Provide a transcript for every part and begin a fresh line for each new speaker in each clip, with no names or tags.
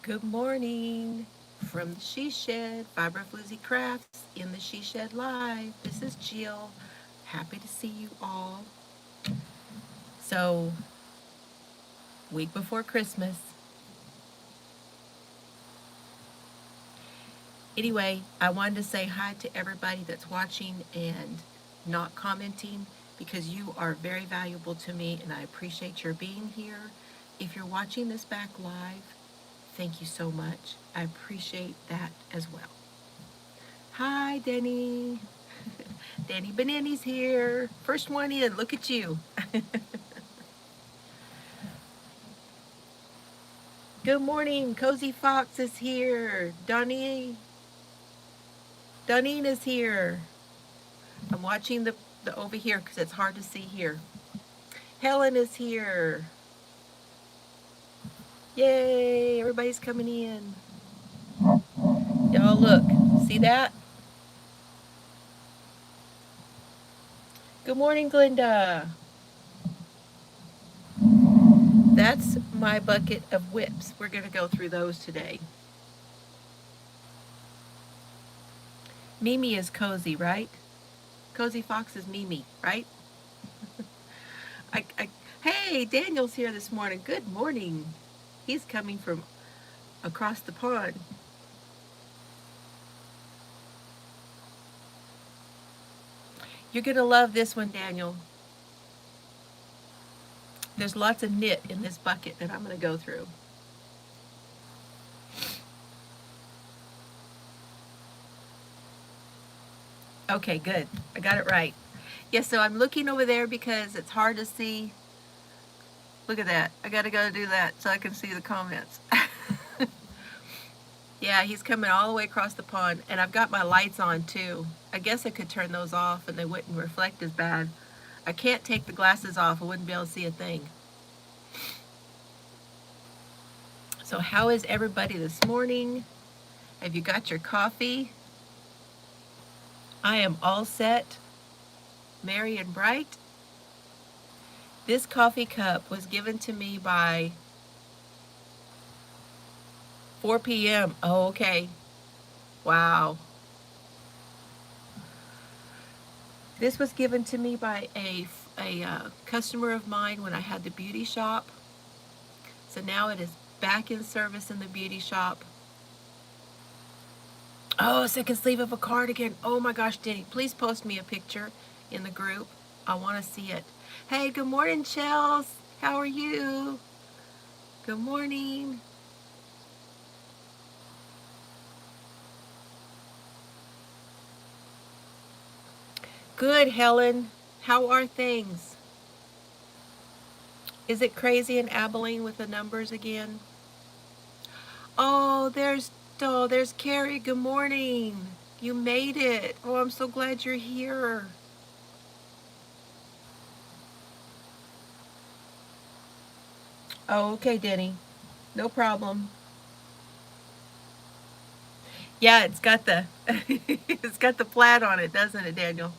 Good morning from the She Shed, Fiber Floozie Crafts in the She Shed Live. This is Jill. Happy to see you all. So, week before Christmas. Anyway, I wanted to say hi to everybody that's watching and not commenting because you are very valuable to me and I appreciate your being here. If you're watching this back live, thank you so much. I appreciate that as well. Hi, Denny. Danny Banani's here. First one in. Look at you. Good morning. Cozy Fox is here. Donnie is here. I'm watching the over here because it's hard to see here. Helen is here. Yay! Everybody's coming in. Y'all look. See that? Good morning, Glinda. That's my bucket of whips. We're going to go through those today. Mimi is cozy, right? Cozy Fox is Mimi, right? I, hey, Daniel's here this morning. Good morning. He's coming from across the pond. You're going to love this one, Daniel. There's lots of knit in this bucket that I'm going to go through. Okay, good. I got it right. Yes, so I'm looking over there because it's hard to see. Look at that. I got to go do that so I can see the comments. Yeah, he's coming all the way across the pond, and I've got my lights on too. I guess I could turn those off and they wouldn't reflect as bad. I can't take the glasses off. I wouldn't be able to see a thing. So how is everybody this morning? Have you got your coffee? I am all set, merry and bright. This coffee cup was given to me by 4 p.m. Oh, okay. Wow. This was given to me by a customer of mine when I had the beauty shop. So now it is back in service in the beauty shop. Oh, second sleeve of a cardigan. Oh my gosh, Denny, please post me a picture in the group. I want to see it. Hey, good morning, Chels. How are you? Good morning. Good, Helen. How are things? Is it crazy in Abilene with the numbers again? Oh, there's Carrie. Good morning. You made it. Oh, I'm so glad you're here. Oh, okay, Denny. No problem. Yeah, it's got the it's got the plaid on it, doesn't it, Daniel?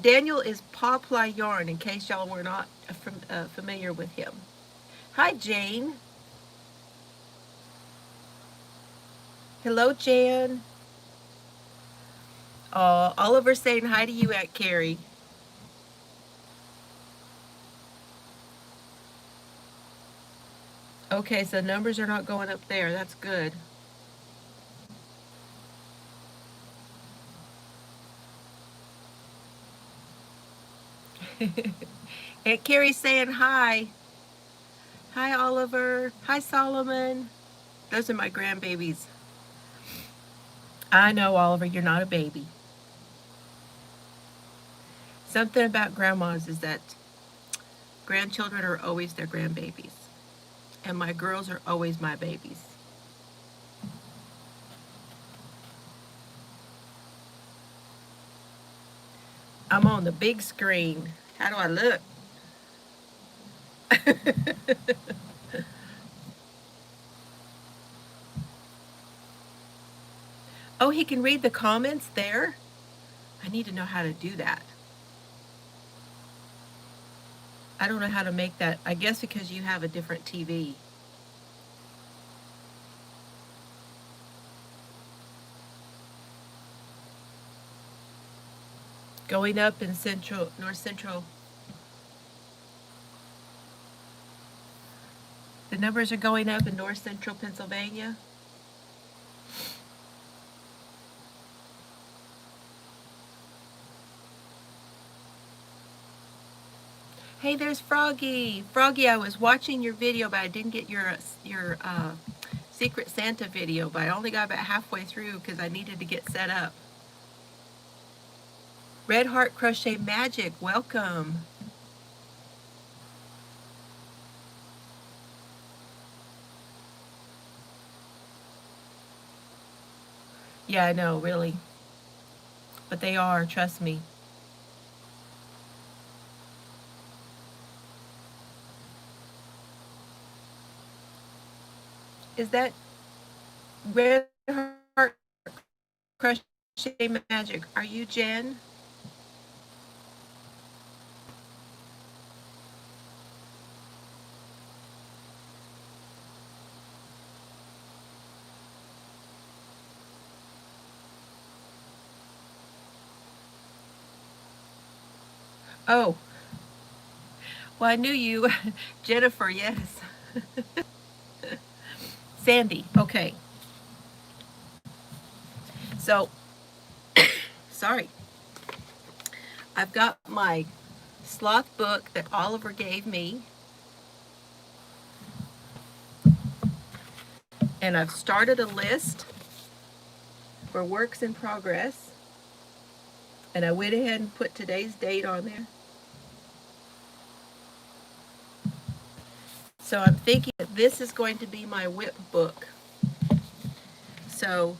Daniel is Pawply Yarn, in case y'all were not familiar with him. Hi, Jane. Hello, Jan. Oh, Oliver's saying hi to you, Aunt Carrie. Okay, so numbers are not going up there. That's good. Aunt Carrie's saying hi. Hi, Oliver. Hi, Solomon. Those are my grandbabies. I know, Oliver, you're not a baby. Something about grandmas is that grandchildren are always their grandbabies, and my girls are always my babies. I'm on the big screen. How do I look? Oh, he can read the comments there? I need to know how to do that. I don't know how to make that. I guess because you have a different TV. Going up in North Central. The numbers are going up in North Central Pennsylvania. Hey, there's Froggy. Froggy, I was watching your video, but I didn't get your Secret Santa video, but I only got about halfway through because I needed to get set up. Red Heart Crochet Magic, welcome. Yeah, I know, really. But they are, trust me. Is that Red Heart Crochet Magic? Are you Jen? Oh, well, I knew you. Jennifer, yes. Sandy, okay. So, sorry. I've got my sloth book that Oliver gave me. And I've started a list for works in progress. And I went ahead and put today's date on there. So I'm thinking that this is going to be my whip book. So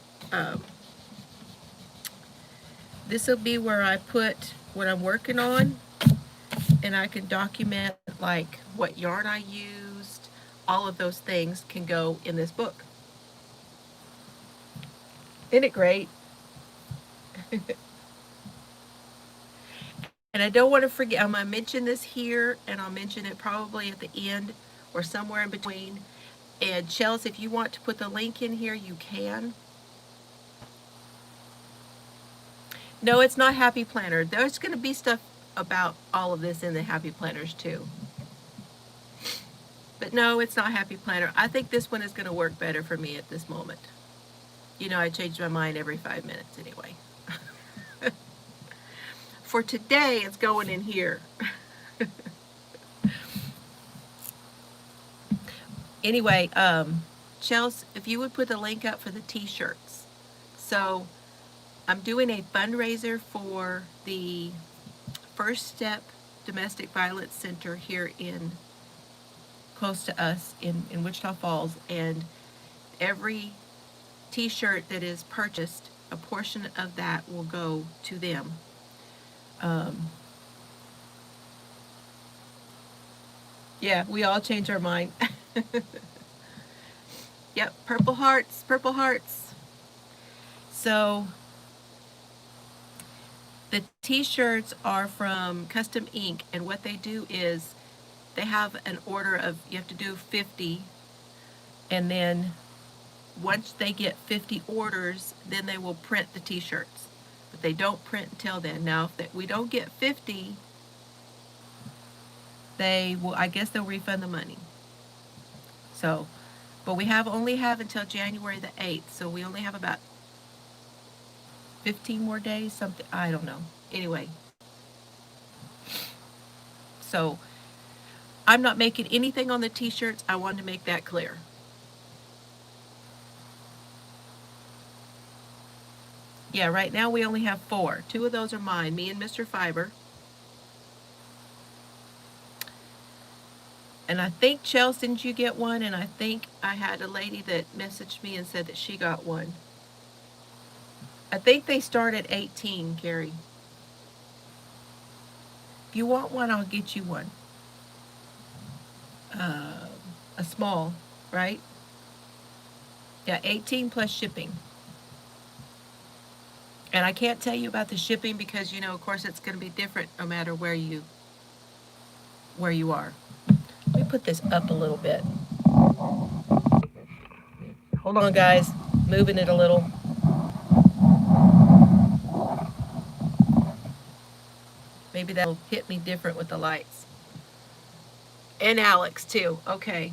this will be where I put what I'm working on, and I can document like what yarn I used. All of those things can go in this book. Isn't it great? And I don't want to forget, I'm going to mention this here, and I'll mention it probably at the end or somewhere in between. And Chelsea, if you want to put the link in here, you can. No, it's not Happy Planner. There's going to be stuff about all of this in the Happy Planners too. But no, it's not Happy Planner. I think this one is going to work better for me at this moment. You know, I change my mind every 5 minutes anyway. For today, it's going in here. Anyway, Chelsea, if you would put the link up for the t-shirts. So I'm doing a fundraiser for the First Step Domestic Violence Center here in close to us in Wichita Falls, and every t-shirt that is purchased, a portion of that will go to them. Yeah, we all change our mind. Yep, purple hearts, purple hearts. So the t-shirts are from Custom Ink, and what they do is they have an order of, you have to do 50, and then once they get 50 orders, then they will print the t-shirts. But they don't print until then. Now, if we don't get 50, they will, I guess they'll refund the money. So, but we only have until January the 8th, so we only have about 15 more days, something, I don't know. Anyway, so I'm not making anything on the t-shirts. I wanted to make that clear. Yeah, right now we only have 4. 2 of those are mine, me and Mr. Fiber. And I think, Chelsea, didn't you get one? And I think I had a lady that messaged me and said that she got one. I think they start at 18, Carrie. If you want one, I'll get you one. A small, right? Yeah, 18 plus shipping. And I can't tell you about the shipping because, you know, of course, it's going to be different no matter where you are. Let me put this up a little bit. Hold on, guys. Moving it a little. Maybe that'll hit me different with the lights. And Alex too. Okay.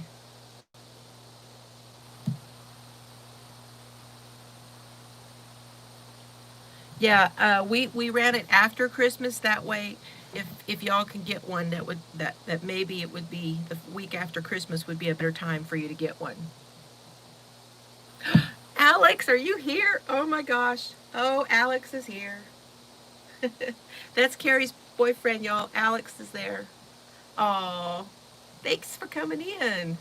Yeah, we ran it after Christmas. That way, if y'all can get one, that maybe it would be the week after Christmas would be a better time for you to get one. Alex, are you here? Oh my gosh. Oh, Alex is here. That's Carrie's boyfriend, y'all. Alex is there. Oh, thanks for coming in.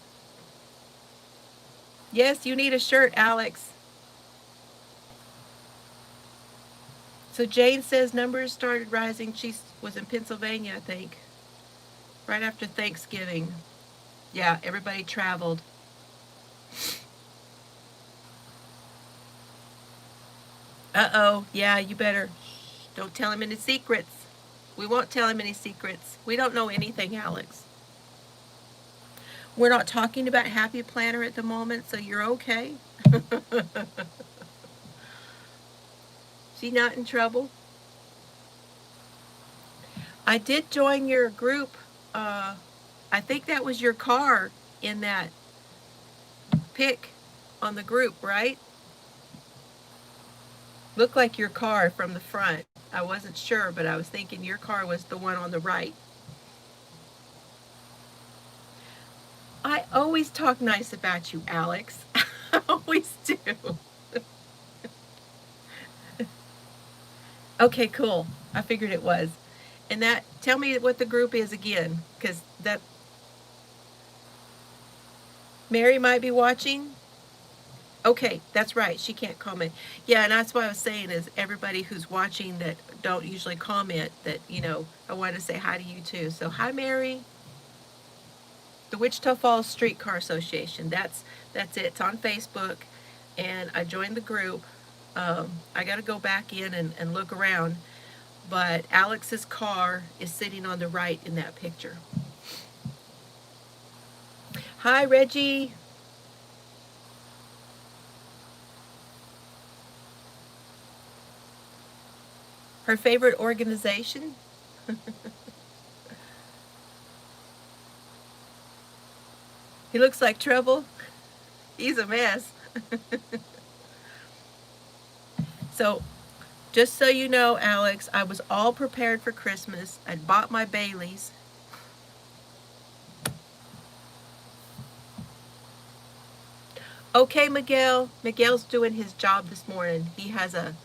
Yes, you need a shirt, Alex. So Jane says numbers started rising. She was in Pennsylvania, I think, right after Thanksgiving. Yeah, everybody traveled. Uh-oh. Yeah, you better. Don't tell him any secrets. We won't tell him any secrets. We don't know anything, Alex. We're not talking about Happy Planner at the moment, so you're okay. She not in trouble. I did join your group. Uh, I think that was your car in that pic on the group, right? Looked like your car from the front. I wasn't sure, but I was thinking your car was the one on the right. I always talk nice about you, Alex. I always do. Okay, cool. I figured it was. And that, tell me what the group is again, because that Mary might be watching. Okay, that's right. She can't comment. Yeah, and that's what I was saying is everybody who's watching that don't usually comment that, I want to say hi to you too. So hi Mary. The Wichita Falls Streetcar Association. That's it. It's on Facebook, and I joined the group. I got to go back in and look around, but Alex's car is sitting on the right in that picture. Hi, Reggie. Her favorite organization? He looks like trouble. He's a mess. So, just so you know, Alex, I was all prepared for Christmas. I'd bought my Baileys. Okay, Miguel. Miguel's doing his job this morning. He has a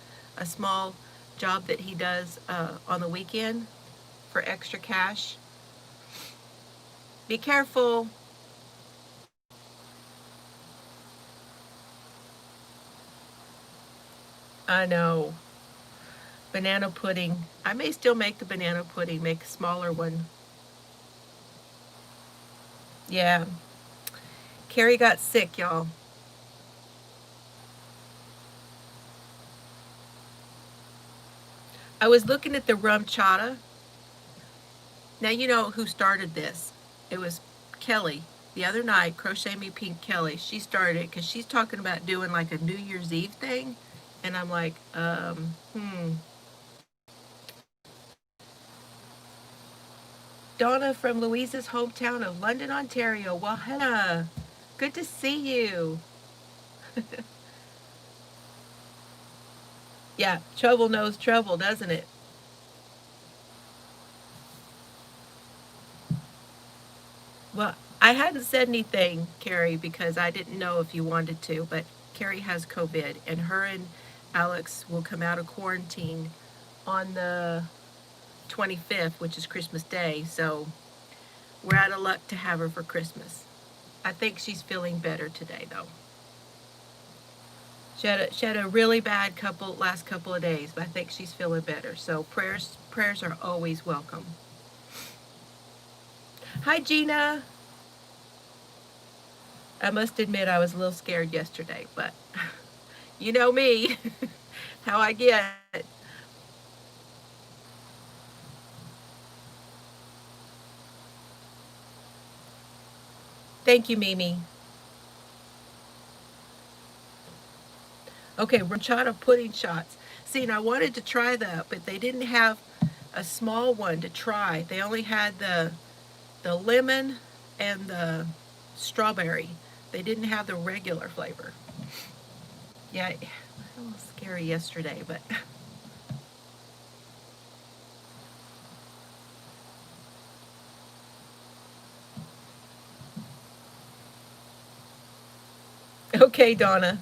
small job that he does on the weekend for extra cash. Be careful. I know. Banana pudding. I may still make the banana pudding, make a smaller one. Yeah. Carrie got sick, y'all. I was looking at the rum chata. Now you know who started this. It was Kelly. The other night, Crochet Me Pink Kelly, she started it because she's talking about doing like a New Year's Eve thing. And I'm like, Donna from Louise's hometown of London, Ontario. Well, hello. Good to see you. Yeah, trouble knows trouble, doesn't it? Well, I hadn't said anything, Carrie, because I didn't know if you wanted to, but Carrie has COVID, and her and Alex will come out of quarantine on the 25th, which is Christmas Day, so we're out of luck to have her for Christmas. I think she's feeling better today, though. She had a really bad last couple of days, but I think she's feeling better. So prayers are always welcome. Hi Gina. I must admit I was a little scared yesterday, but you know me, how I get. Thank you, Mimi. Okay, ranchata pudding shots. See, and I wanted to try that, but they didn't have a small one to try. They only had the lemon and the strawberry. They didn't have the regular flavor. Yeah, it was a little scary yesterday, but okay, Donna.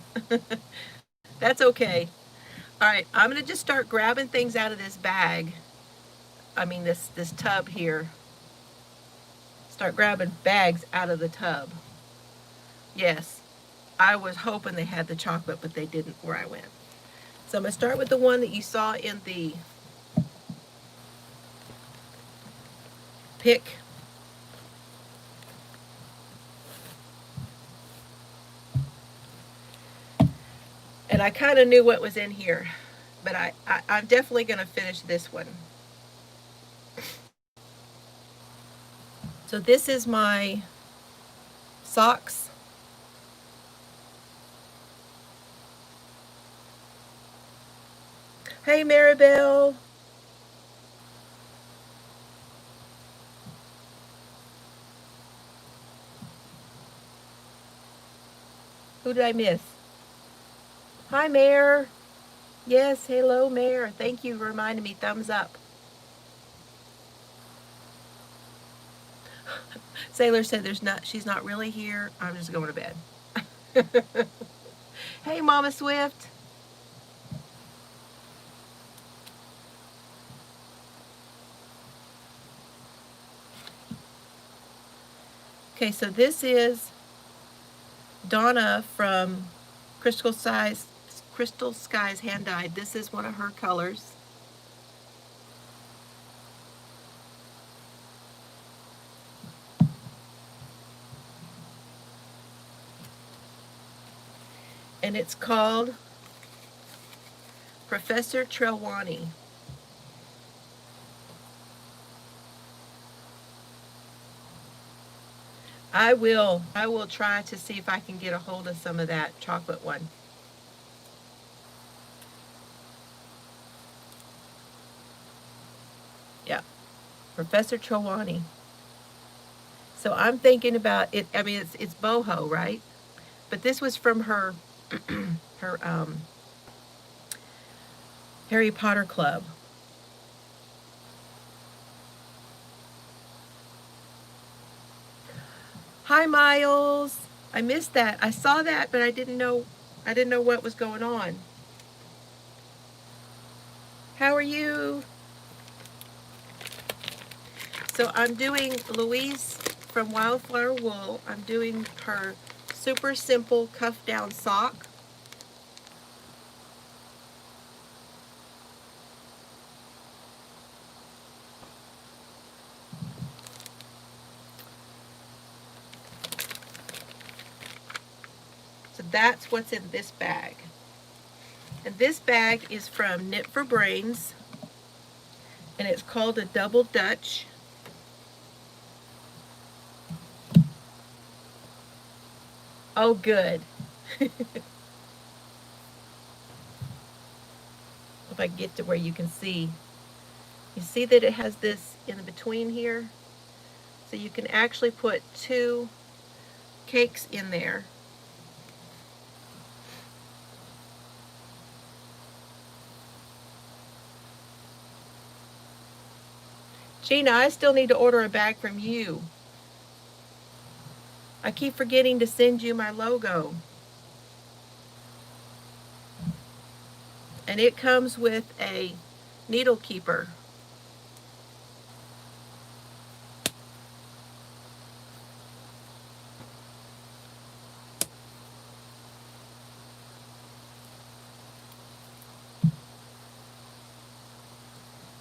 That's okay. All right, I'm gonna just start grabbing things out of this bag. I mean, this tub here. Start grabbing bags out of the tub. Yes, I was hoping they had the chocolate, but they didn't where I went. So I'm gonna start with the one that you saw in the pick. And I kind of knew what was in here, but I'm definitely gonna finish this one. So this is my socks. Hey, Maribel. Who did I miss? Hi, Mare. Yes, hello, Mare. Thank you for reminding me. Thumbs up. Sailor said she's not really here. I'm just going to bed. Hey, Mama Swift. Okay, so this is Donna from Crystal Skies Hand Dyed. This is one of her colors. And it's called Professor Trelawney. I will try to see if I can get a hold of some of that chocolate one. Yeah, Professor Trelawney. So I'm thinking about it. I mean, it's boho, right? But this was from her her Harry Potter club. Hi, Miles. I missed that. I saw that, but I didn't know what was going on. How are you? So I'm doing Louise from Wildflower Wool. I'm doing her super simple cuff down sock. So that's what's in this bag. And this bag is from Knit for Brains, and it's called a Double Dutch. Oh, good. If I get to where you can see. You see that it has this in between here? So you can actually put 2 cakes in there. Gina, I still need to order a bag from you. I keep forgetting to send you my logo. And it comes with a needle keeper.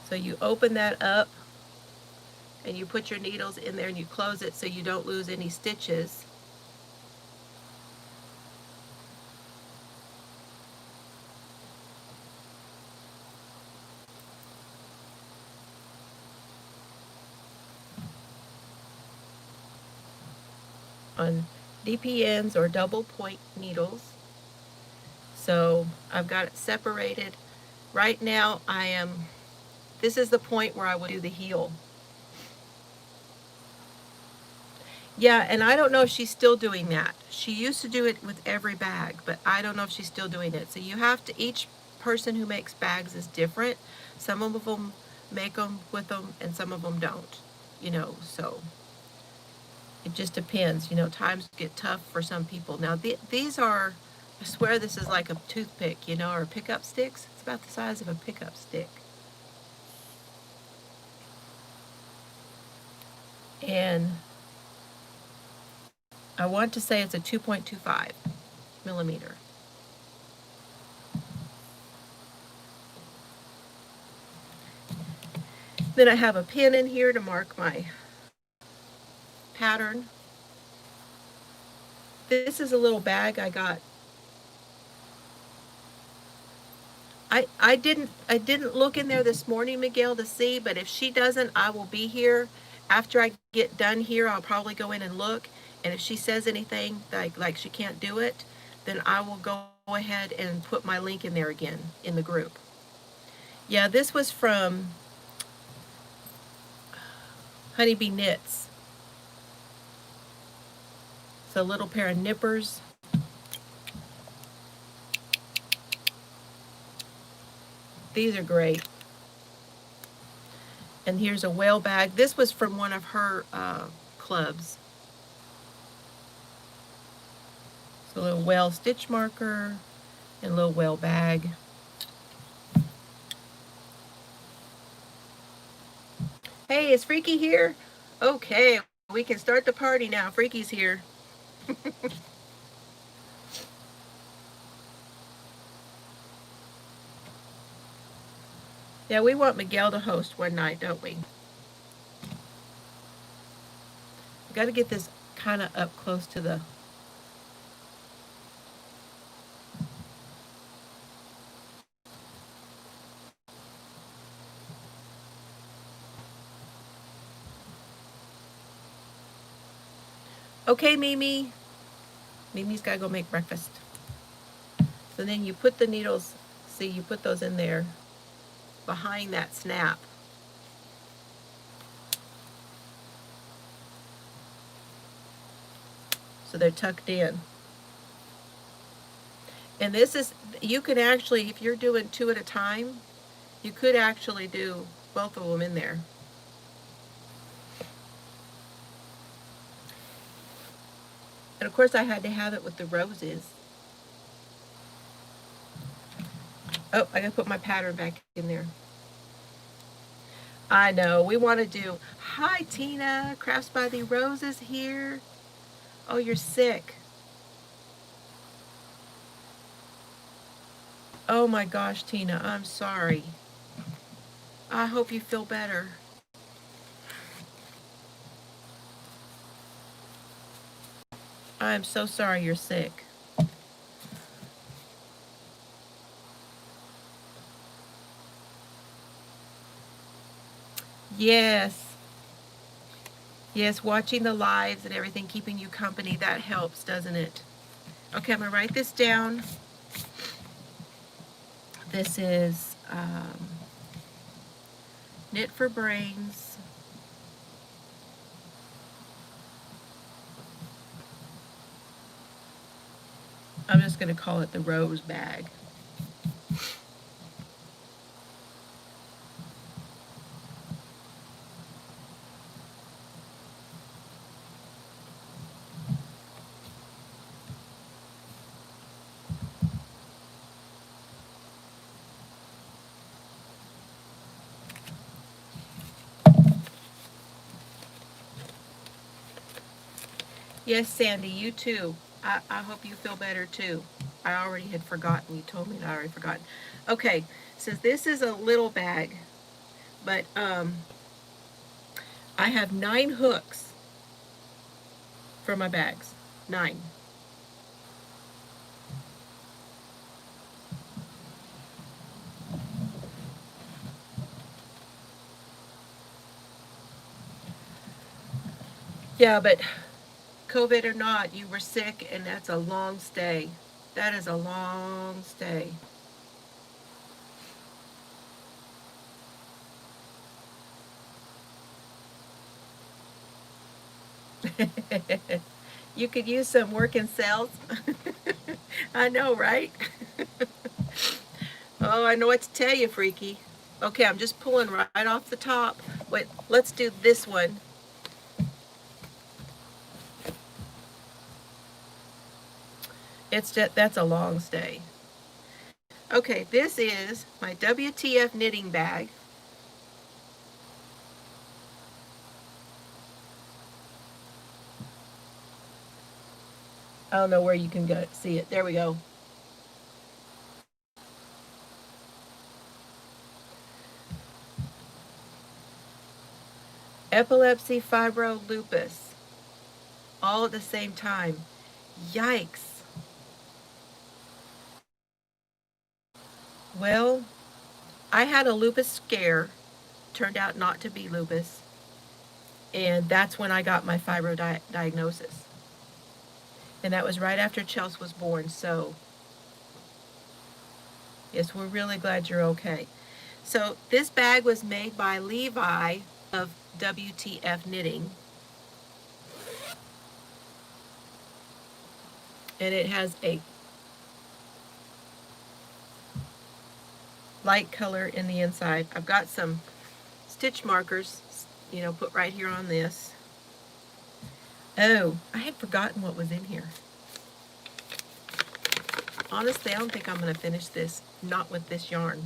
So you open that up and you put your needles in there and you close it so you don't lose any stitches. On DPNs or double point needles. So I've got it separated. Right now I am This is the point where I would do the heel. Yeah, and I don't know if she's still doing that. She used to do it with every bag, but I don't know if she's still doing it. So you have to, each person who makes bags is different. Some of them make them with them and some of them don't, you know, so it just depends. You know, times get tough for some people. Now, these are, I swear this is like a toothpick, you know, or pickup sticks. It's about the size of a pickup stick. And I want to say it's a 2.25 millimeter. Then I have a pin in here to mark my pattern. This is a little bag I got. I didn't look in there this morning, Miguel, to see, but if she doesn't, I will be here. After I get done here, I'll probably go in and look. And if she says anything like she can't do it, then I will go ahead and put my link in there again in the group. Yeah, this was from Honeybee Knits. It's a little pair of nippers. These are great. And here's a whale bag. This was from one of her clubs. So a little whale stitch marker and a little whale bag. Hey, is Freaky here? Okay, we can start the party now. Freaky's here. Yeah, we want Miguel to host one night, don't we? We got to get this kind of up close to the... Okay, Mimi. Mimi's got to go make breakfast. So then you put the needles, see, you put those in there behind that snap. So they're tucked in. And this is, you can actually, if you're doing 2 at a time, you could actually do both of them in there. And of course I had to have it with the roses. Oh, I gotta put my pattern back in there. I know, we want to do, hi Tina, Crafts by the Roses here. Oh, you're sick. Oh my gosh, Tina, I'm sorry. I hope you feel better. I'm so sorry you're sick. Yes. Yes, watching the lives and everything, keeping you company, that helps, doesn't it? Okay, I'm going to write this down. This is Knit for Brains. I'm just going to call it the Rose Bag. Yes, Sandy, you too. I hope you feel better too. I already had forgotten. You told me that I already forgotten. Okay, so this is a little bag, but I have 9 hooks for my bags. 9. Yeah, but COVID or not, you were sick, and that's a long stay. That is a long stay. You could use some working cells. I know, right? Oh, I know what to tell you, Freaky. Okay, I'm just pulling right off the top. Wait, let's do this one. That's a long stay. Okay, this is my WTF knitting bag. I don't know where you can go see it. There we go. Epilepsy, fibro, lupus, all at the same time. Yikes. Well, I had a lupus scare, turned out not to be lupus, and that's when I got my fibro diagnosis. And that was right after Chelsea was born, so yes, we're really glad you're okay. So this bag was made by Levi of WTF Knitting. And it has a light color in the inside. I've got some stitch markers, put right here on this. Oh, I had forgotten what was in here. Honestly, I don't think I'm going to finish this, not with this yarn.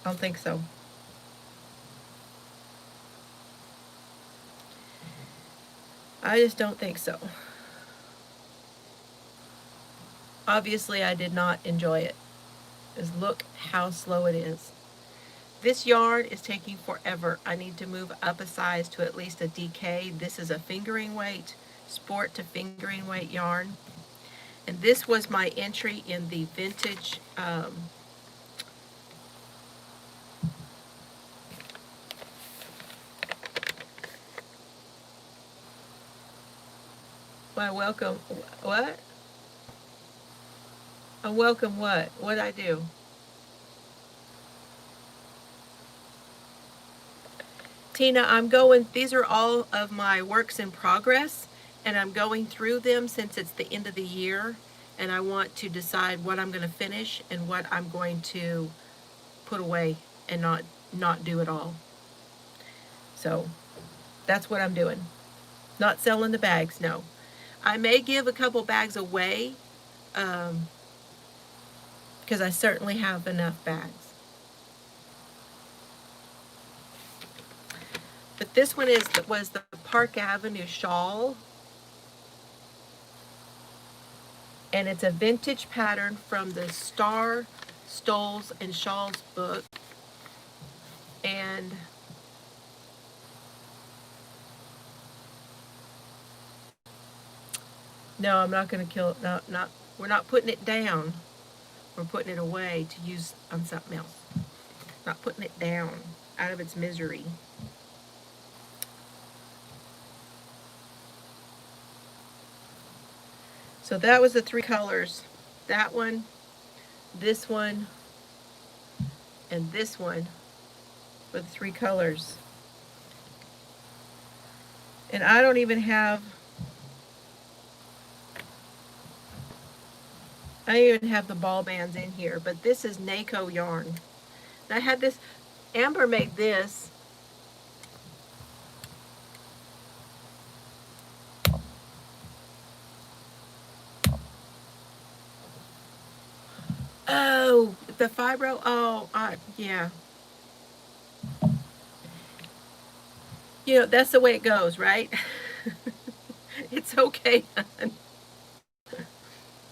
I don't think so. I just don't think so. Obviously, I did not enjoy it. Just look how slow it is. This yarn is taking forever. I need to move up a size to at least a DK. This is a fingering weight, sport to fingering weight yarn. And this was my entry in the vintage my welcome, what? A welcome what? What'd I do? Tina, these are all of my works in progress, and I'm going through them since it's the end of the year, and I want to decide what I'm going to finish and what I'm going to put away and not do at all. So that's what I'm doing. Not selling the bags, no. I may give a couple bags away because I certainly have enough bags. But this one was the Park Avenue shawl. And it's a vintage pattern from the Star, Stoles, and Shawls book. And no, I'm not going to kill it. No, we're not putting it down. We're putting it away to use on something else. Not putting it down out of its misery. So that was the three colors. That one, this one, and this one were the three colors. And I don't even have, the ball bands in here, but this is NACO yarn. And I had this, Amber made this. Oh, the fibro, oh, yeah. That's the way it goes, right? It's okay, hon.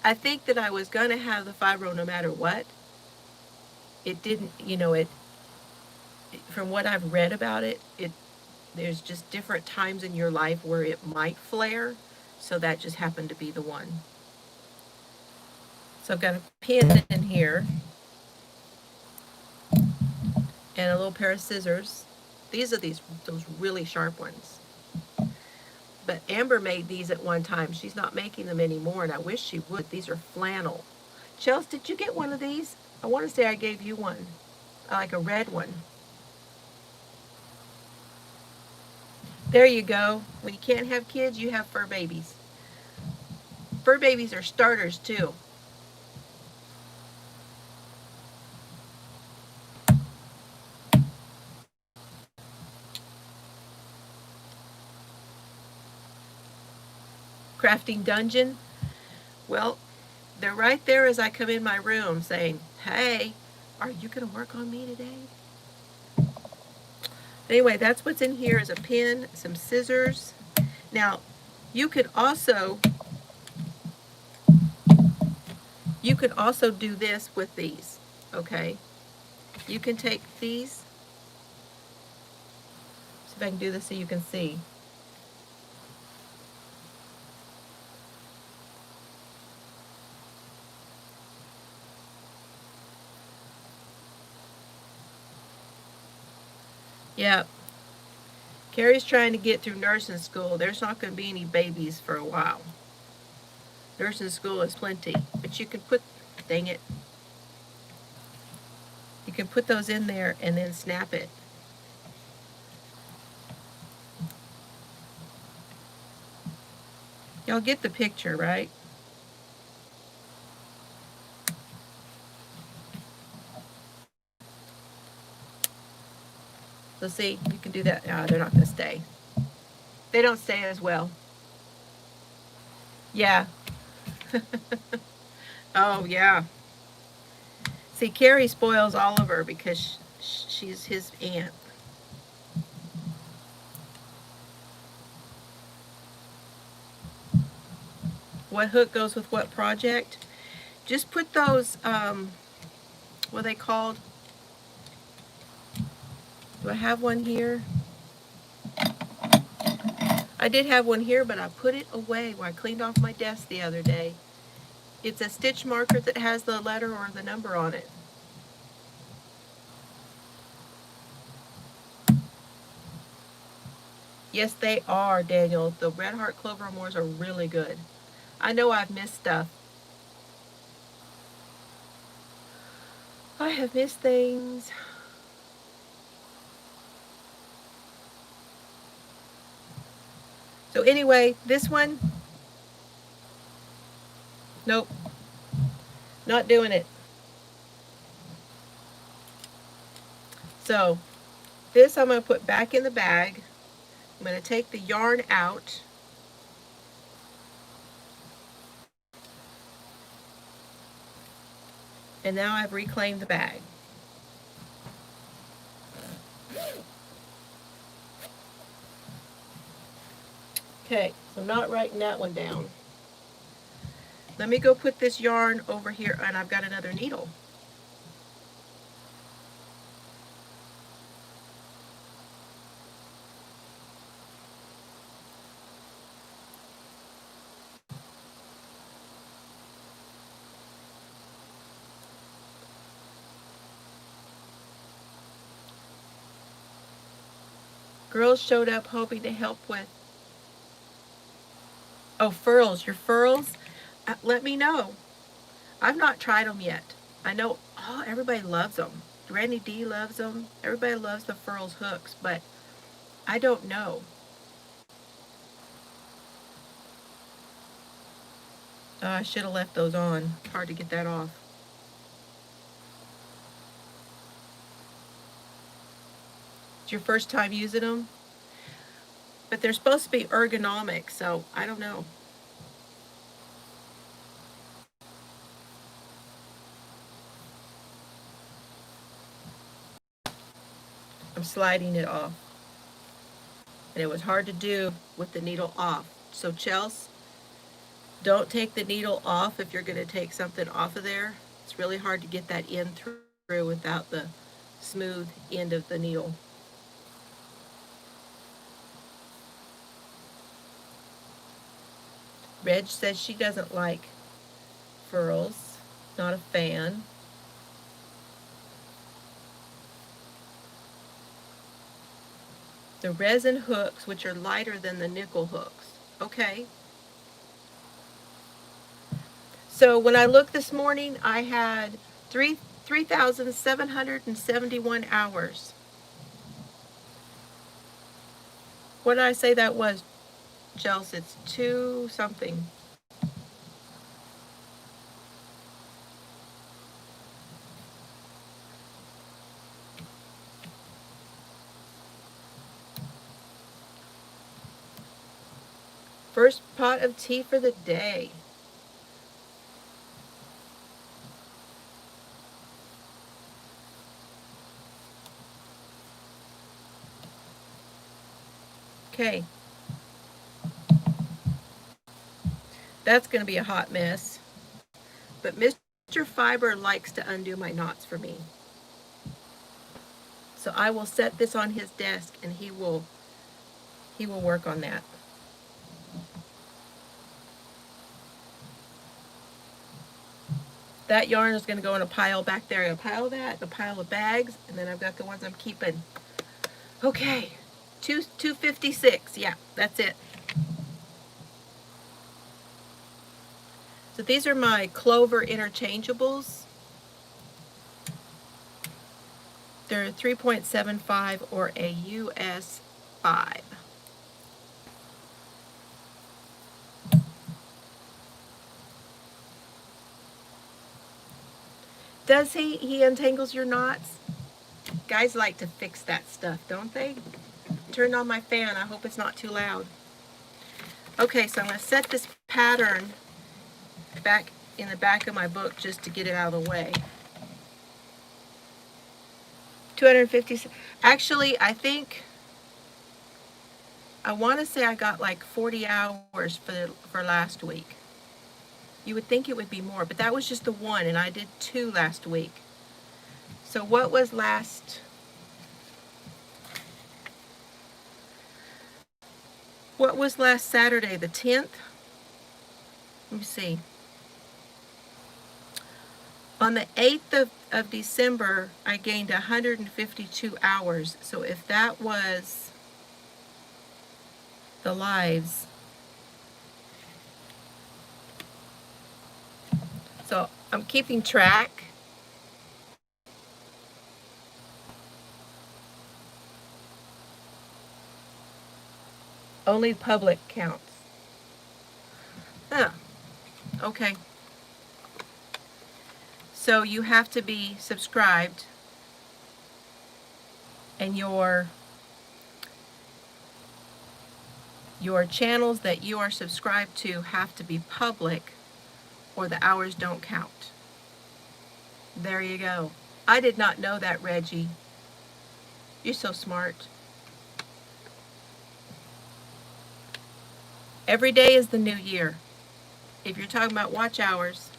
I think that I was going to have the fibro no matter what. It didn't, from what I've read about it, there's just different times in your life where it might flare. So that just happened to be the one. So I've got a pin in here and a little pair of scissors. These are those really sharp ones. But Amber made these at one time. She's not making them anymore, and I wish she would. These are flannel. Chelsea, did you get one of these? I want to say I gave you one, like a red one. There you go. When you can't have kids, you have fur babies. Fur babies are starters too. Crafting dungeon. Well, they're right there as I come in my room saying, hey, are you going to work on me today? Anyway, that's what's in here is a pen, some scissors. Now, you could also do this with these, okay? You can take these. See if I can do this so you can see. Yeah. Carrie's trying to get through nursing school. There's not going to be any babies for a while. Nursing school is plenty. But you can put, dang it, you can put those in there and then snap it. Y'all get the picture, right? So see, you can do that. They're not going to stay. They don't stay as well. Yeah. Oh, yeah. See, Carrie spoils Oliver because she's his aunt. What hook goes with what project? Just put those, what are they called? Do I have one here? I did have one here, but I put it away when I cleaned off my desk the other day. It's a stitch marker that has the letter or the number on it. Yes, they are, Daniel. The Red Heart Clover Moors are really good. I know I've missed stuff. I have missed things. So anyway, this one, nope, not doing it. So this I'm going to put back in the bag. I'm going to take the yarn out. And now I've reclaimed the bag. Okay, so I'm not writing that one down. Let me go put this yarn over here, and I've got another needle. Girls showed up hoping to help with, oh, furls, your furls? Let me know. I've not tried them yet. I know everybody loves them. Randy D loves them. Everybody loves the furls hooks, but I don't know. I should have left those on. Hard to get that off. It's your first time using them? But they're supposed to be ergonomic, so I don't know. I'm sliding it off. And it was hard to do with the needle off. So Chelsea, don't take the needle off if you're going to take something off of there. It's really hard to get that in through without the smooth end of the needle. Reg says she doesn't like furls. Not a fan. The resin hooks, which are lighter than the nickel hooks. Okay. So when I looked this morning, I had 3,771 hours. What did I say that was, Chels? It's 2 something. First pot of tea for the day. Okay. That's going to be a hot mess. But Mr. Fiber likes to undo my knots for me. So I will set this on his desk and he will work on that. That yarn is going to go in a pile back there. A pile of that, a pile of bags, and then I've got the ones I'm keeping. Okay, 256. Yeah, that's it. So these are my Clover interchangeables. They're 3.75 or a US 5. Does he? He untangles your knots? Guys like to fix that stuff, don't they? Turned on my fan. I hope it's not too loud. Okay, so I'm going to set this pattern back in the back of my book just to get it out of the way. 250. Actually, I want to say I got like 40 hours for last week. You would think it would be more, but that was just the one, and I did 2 last week. So what was last? What was last Saturday, the 10th? Let me see. On the 8th of December, I gained 152 hours. So if that was the lives. So I'm keeping track. Only public counts. Huh. Okay. So you have to be subscribed, and your channels that you are subscribed to have to be public, or the hours don't count. There you go. I did not know that, Reggie. You're so smart. Every day is the new year. If you're talking about watch hours,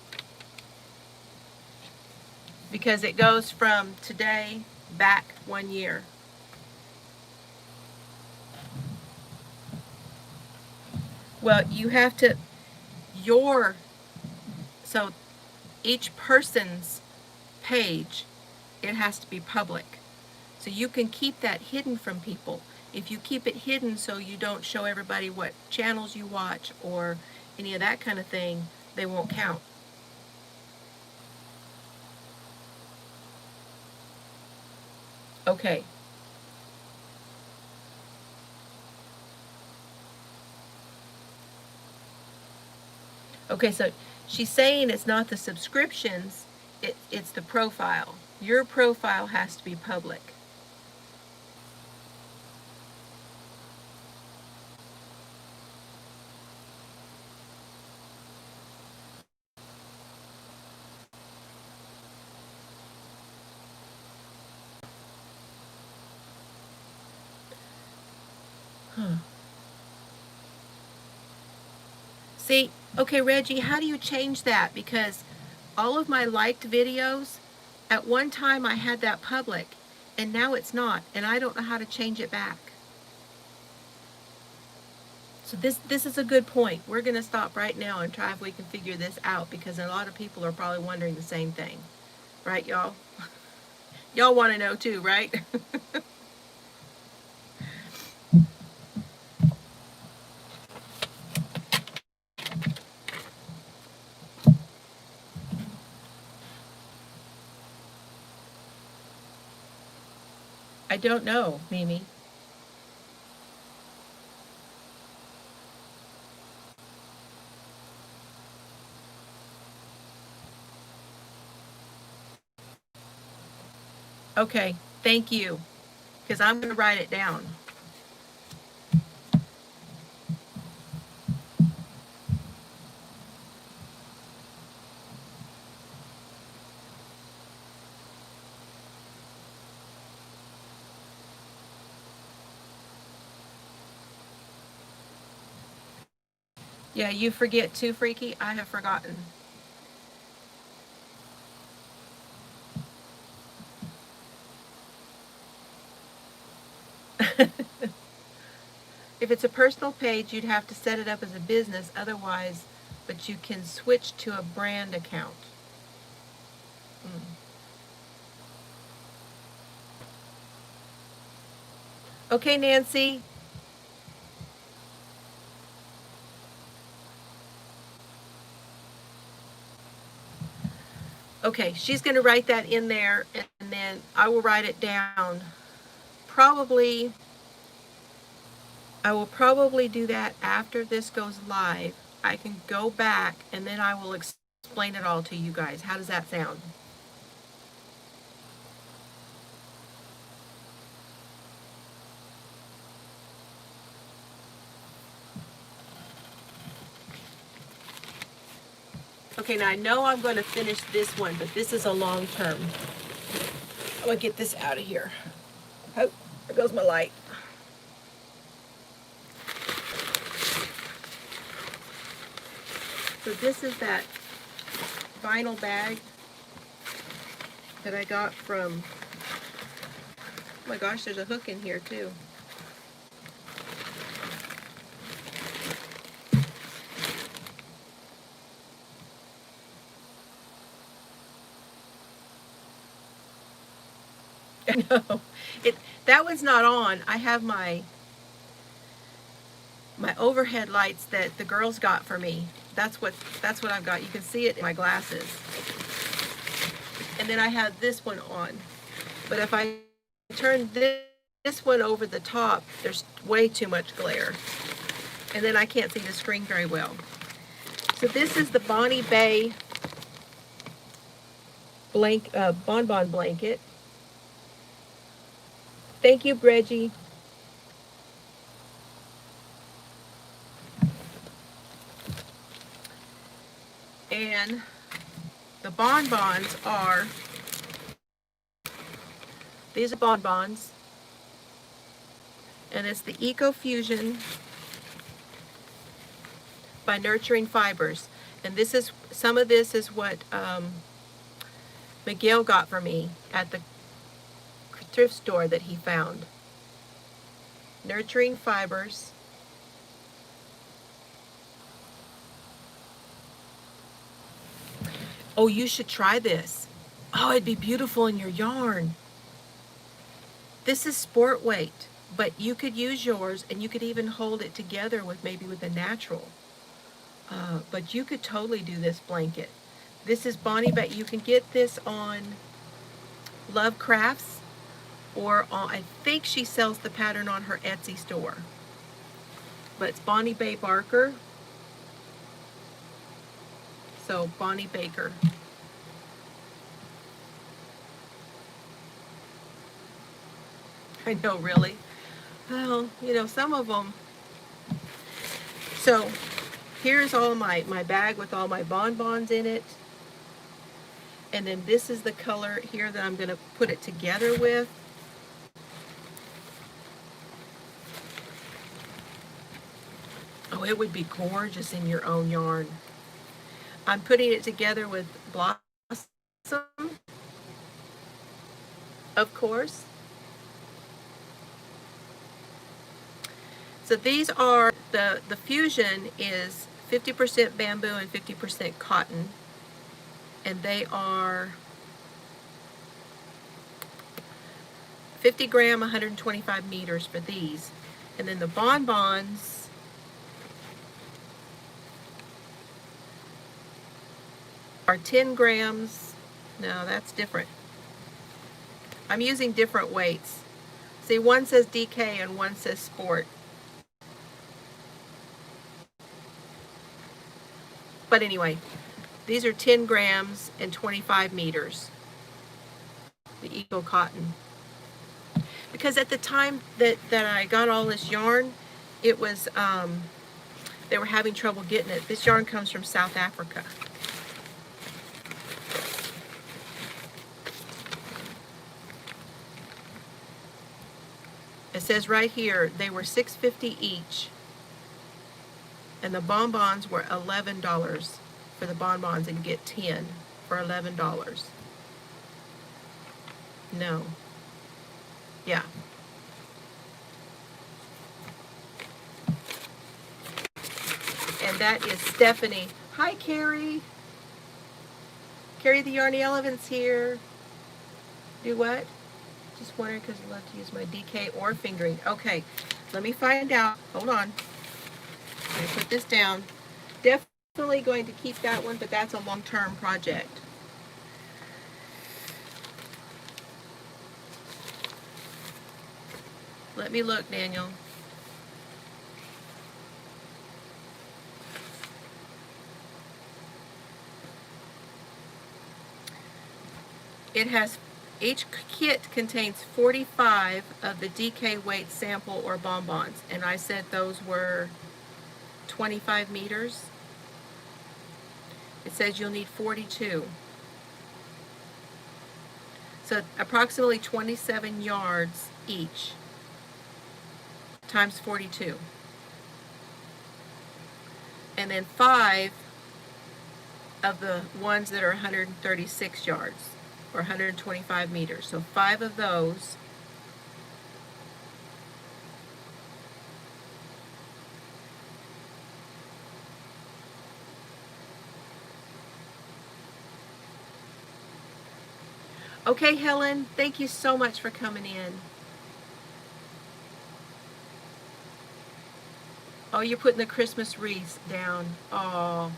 because it goes from today back 1 year. Well, you have to, so each person's page, it has to be public. So you can keep that hidden from people. If you keep it hidden so you don't show everybody what channels you watch or any of that kind of thing, they won't count. Okay. Okay, so she's saying it's not the subscriptions, it's the profile. Your profile has to be public. Huh. See, okay, Reggie, how do you change that? Because all of my liked videos, at one time I had that public, and now it's not, and I don't know how to change it back. So this is a good point. We're going to stop right now and try if we can figure this out, because a lot of people are probably wondering the same thing. Right, y'all? Y'all want to know too, right? I don't know, Mimi. Okay, thank you, because I'm going to write it down. Yeah, you forget too, Freaky. I have forgotten. If it's a personal page, you'd have to set it up as a business otherwise, but you can switch to a brand account. Mm. Okay, Nancy. Okay, she's going to write that in there, and then I will write it down. Probably, I will probably do that after this goes live. I can go back, and then I will explain it all to you guys. How does that sound? Okay, now I know I'm going to finish this one, but this is a long term. I'm going to get this out of here. Oh, there goes my light. So this is that vinyl bag that I got from, oh my gosh, there's a hook in here too. No, that one's not on. I have my overhead lights that the girls got for me. That's what I've got. You can see it in my glasses. And then I have this one on. But if I turn this one over the top, there's way too much glare. And then I can't see the screen very well. So this is the Bonnie Bay bonbon blanket. Thank you, Reggie. And the bonbons are, these are bonbons. And it's the Eco Fusion by Nurturing Fibers. And this is, some of this is what Miguel got for me at the thrift store that he found. Nurturing Fibers. Oh, you should try this. Oh, it'd be beautiful in your yarn. This is sport weight, but you could use yours and you could even hold it together with maybe with a natural. But you could totally do this blanket. This is Bonnie Bay. You can get this on Love Crafts, or on, I think she sells the pattern on her Etsy store. But it's Bonnie Bay Barker. So Bonnie Baker. I know, really. Well, you know, some of them. So here's all my bag with all my bonbons in it. And then this is the color here that I'm going to put it together with. Oh, it would be gorgeous in your own yarn. I'm putting it together with Blossom, of course. So these are, the fusion is 50% bamboo and 50% cotton. And they are 50 gram, 125 meters for these. And then the bonbons are 10 grams. No, that's different. I'm using different weights. See, one says DK and one says Sport. But anyway, these are 10 grams and 25 meters. the Eco Cotton. Because at the time that I got all this yarn, it was, they were having trouble getting it. This yarn comes from South Africa. It says right here, they were $6.50 each. And the bonbons were $11 for the bonbons, and you get 10 for $11. No. Yeah. And that is Stephanie. Hi, Carrie. Carrie the Yarny Elephant's here. Do what? Just wondering because I love to use my DK or fingering. Okay, let me find out. Hold on. Let me put this down. Definitely going to keep that one, but that's a long-term project. Let me look, Daniel. It has, each kit contains 45 of the DK weight sample or bonbons, and I said those were 25 meters. It says you'll need 42. So approximately 27 yards each times 42. And then 5 of the ones that are 136 yards or 125 meters. So 5 of those. Okay, Helen, thank you so much for coming in. Oh, you're putting the Christmas wreaths down. Oh,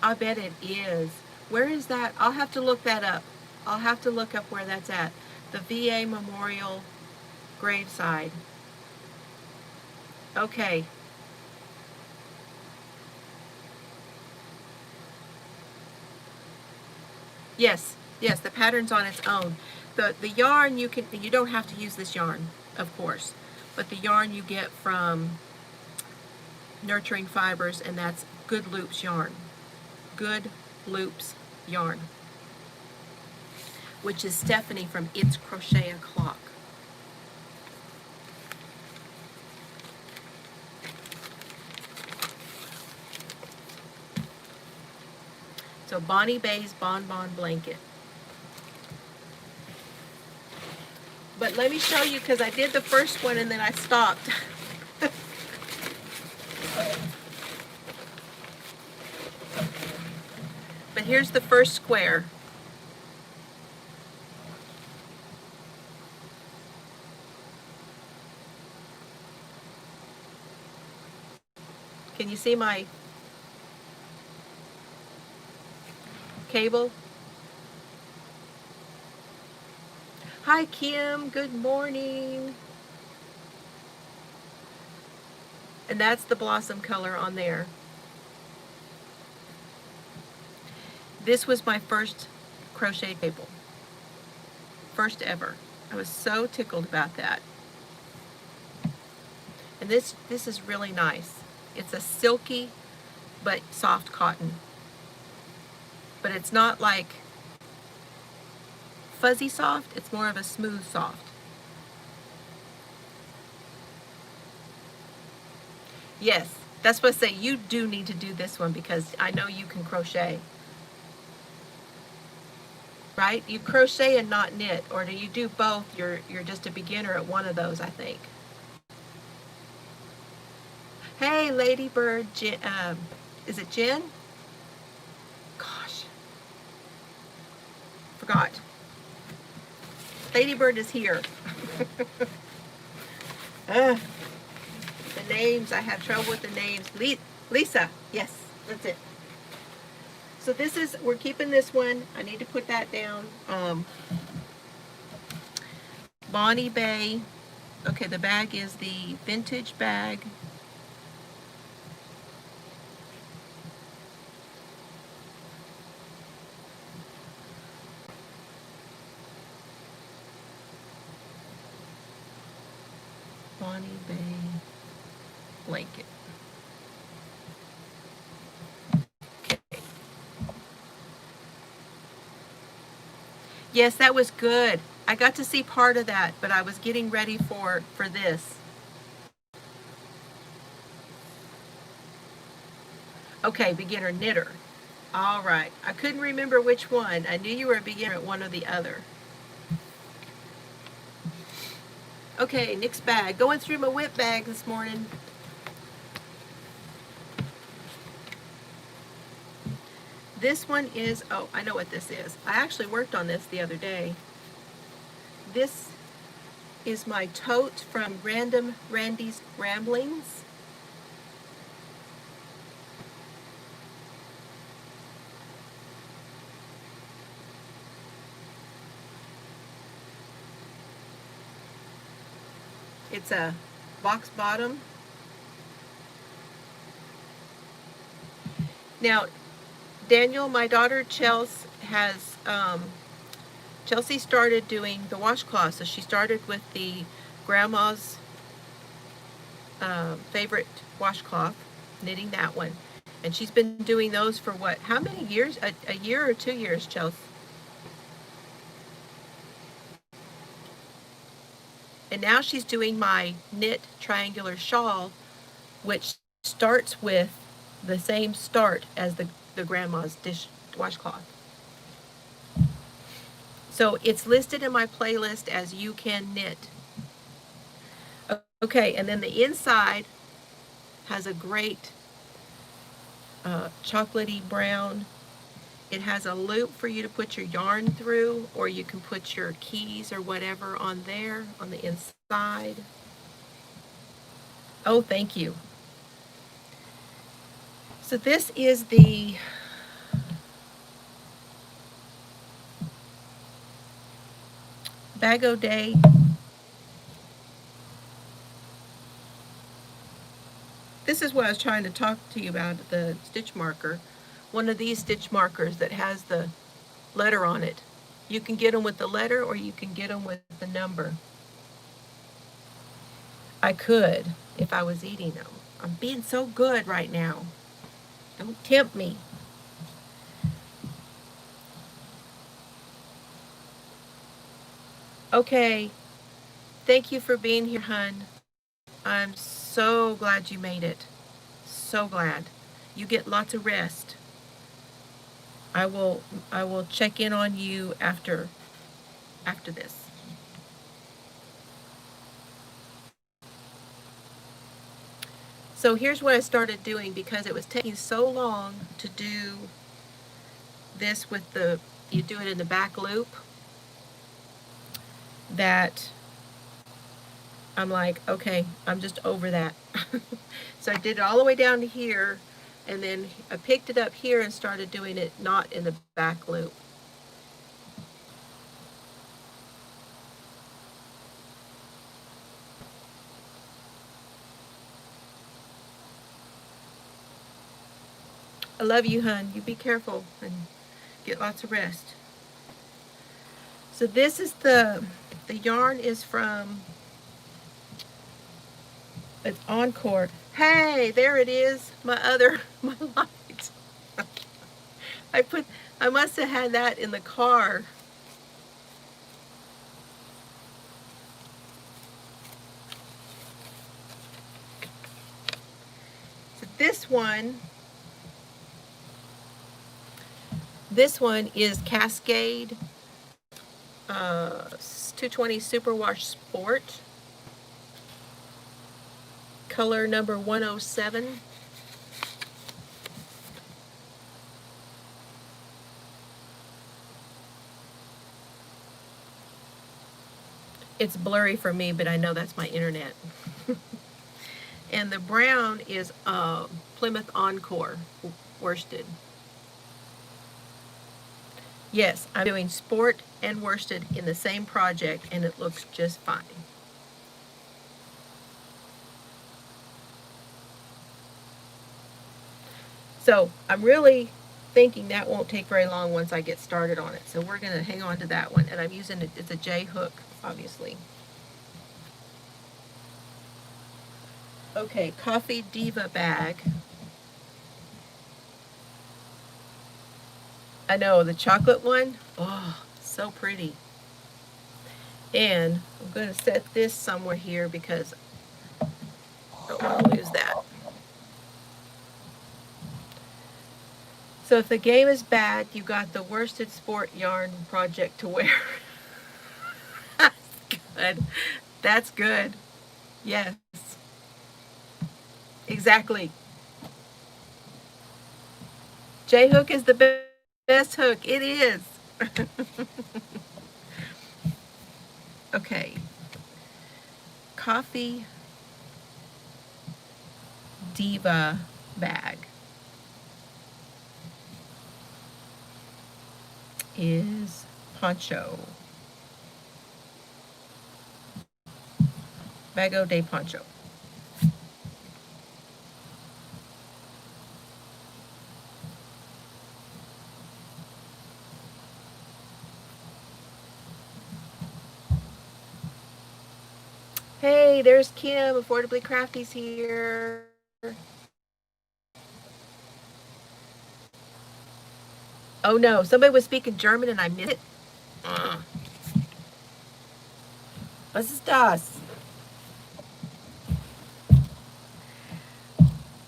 I bet it is. Where is that? I'll have to look that up. I'll have to look up where that's at. The VA Memorial graveside. Okay. Yes, yes, the pattern's on its own. The yarn you don't have to use this yarn, of course, but the yarn you get from Nurturing Fibers, and that's Good Loops yarn. Good Loops yarn, which is Stephanie from It's Crochet O'Clock. So Bonnie Bay's Bonbon Blanket. But let me show you, because I did the first one and then I stopped. But here's the first square. Can you see my cable? Hi, Kim. Good morning. And that's the blossom color on there. This was my first crochet table. First ever. I was so tickled about that. And this is really nice. It's a silky but soft cotton. But it's not like fuzzy soft, it's more of a smooth soft. Yes, that's what I say. You do need to do this one because I know you can crochet. Right? You crochet and not knit, or do you do both? You're just a beginner at one of those, I think. Hey, Ladybird, is it Jen? Gosh, forgot. Ladybird is here. The names, I have trouble with the names. Lisa, yes, that's it. So this is, we're keeping this one. I need to put that down. Bonnie Bay. Okay, the bag is the vintage bag. Bonnie Bay blanket. Okay. Yes, that was good. I got to see part of that, but I was getting ready for this. Okay, beginner knitter. All right. I couldn't remember which one. I knew you were a beginner at one or the other. Okay, Nick's bag. Going through my whip bag this morning. This one is, oh, I know what this is. I actually worked on this the other day. This is my tote from Random Randy's Ramblings. It's a box bottom. Now, Daniel, my daughter Chelsea has, Chelsea started doing the washcloth. So she started with the grandma's favorite washcloth, knitting that one. And she's been doing those for what, how many years? A year or 2 years, Chelsea? And now she's doing my knit triangular shawl, which starts with the same start as the grandma's dish washcloth. So it's listed in my playlist as You Can Knit. Okay, and then the inside has a great chocolatey brown. It has a loop for you to put your yarn through, or you can put your keys or whatever on there on the inside. Oh, thank you. So this is the Bag O Day. This is what I was trying to talk to you about, the stitch marker. One of these stitch markers that has the letter on it. You can get them with the letter or you can get them with the number. I could if I was eating them. I'm being so good right now. Don't tempt me. Okay. Thank you for being here, hun. I'm so glad you made it. So glad. You get lots of rest. I will check in on you after this. So here's what I started doing because it was taking so long to do this with the, you do it in the back loop, that I'm like, okay, I'm just over that. So I did it all the way down to here, and then I picked it up here and started doing it not in the back loop. I love you, hun. You be careful and get lots of rest. So this is the yarn is from, it's Encore. Hey, there it is. My light. I must have had that in the car. So this one is Cascade 220 Superwash Sport. Color number 107. It's blurry for me, but I know that's my internet. And the brown is Plymouth Encore worsted. Yes, I'm doing sport and worsted in the same project, and it looks just fine. So I'm really thinking that won't take very long once I get started on it. So we're going to hang on to that one. And I'm using it, it's a J hook, obviously. Okay, Coffee Diva bag. I know, the chocolate one. Oh, so pretty. And I'm going to set this somewhere here because I don't want to lose that. So if the game is bad, you got the worsted sport yarn project to wear. That's good. That's good. Yes, exactly. J hook is the best hook. It is. Okay. Coffee Diva bag is poncho. Bago de poncho. Hey, there's Kim. Affordably Crafty's here. Oh no, somebody was speaking German and I missed it. Was ist das?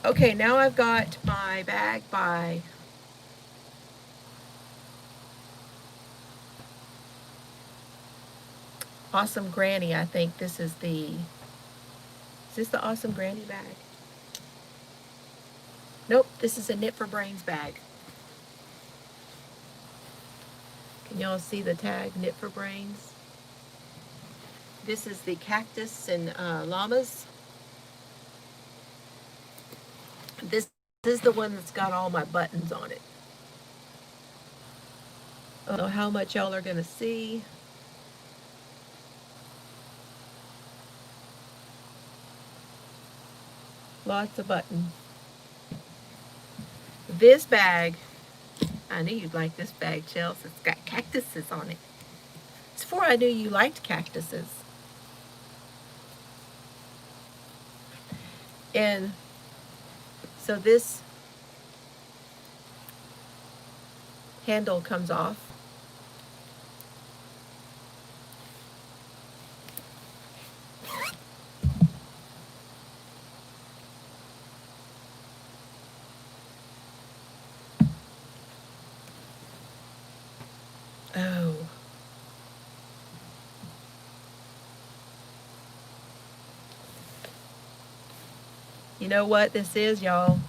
Okay, now I've got my bag by Awesome Granny. I think this is the. Is this the Awesome Granny bag? Nope, this is a Knit for Brains bag. Can y'all see the tag, Knit for Brains? This is the cactus and llamas. This is the one that's got all my buttons on it. I don't know how much y'all are going to see. Lots of buttons. This bag, I knew you'd like this bag, Chelsea. It's got cactuses on it. It's before I knew you liked cactuses. And so this handle comes off. Oh. You know what this is, y'all?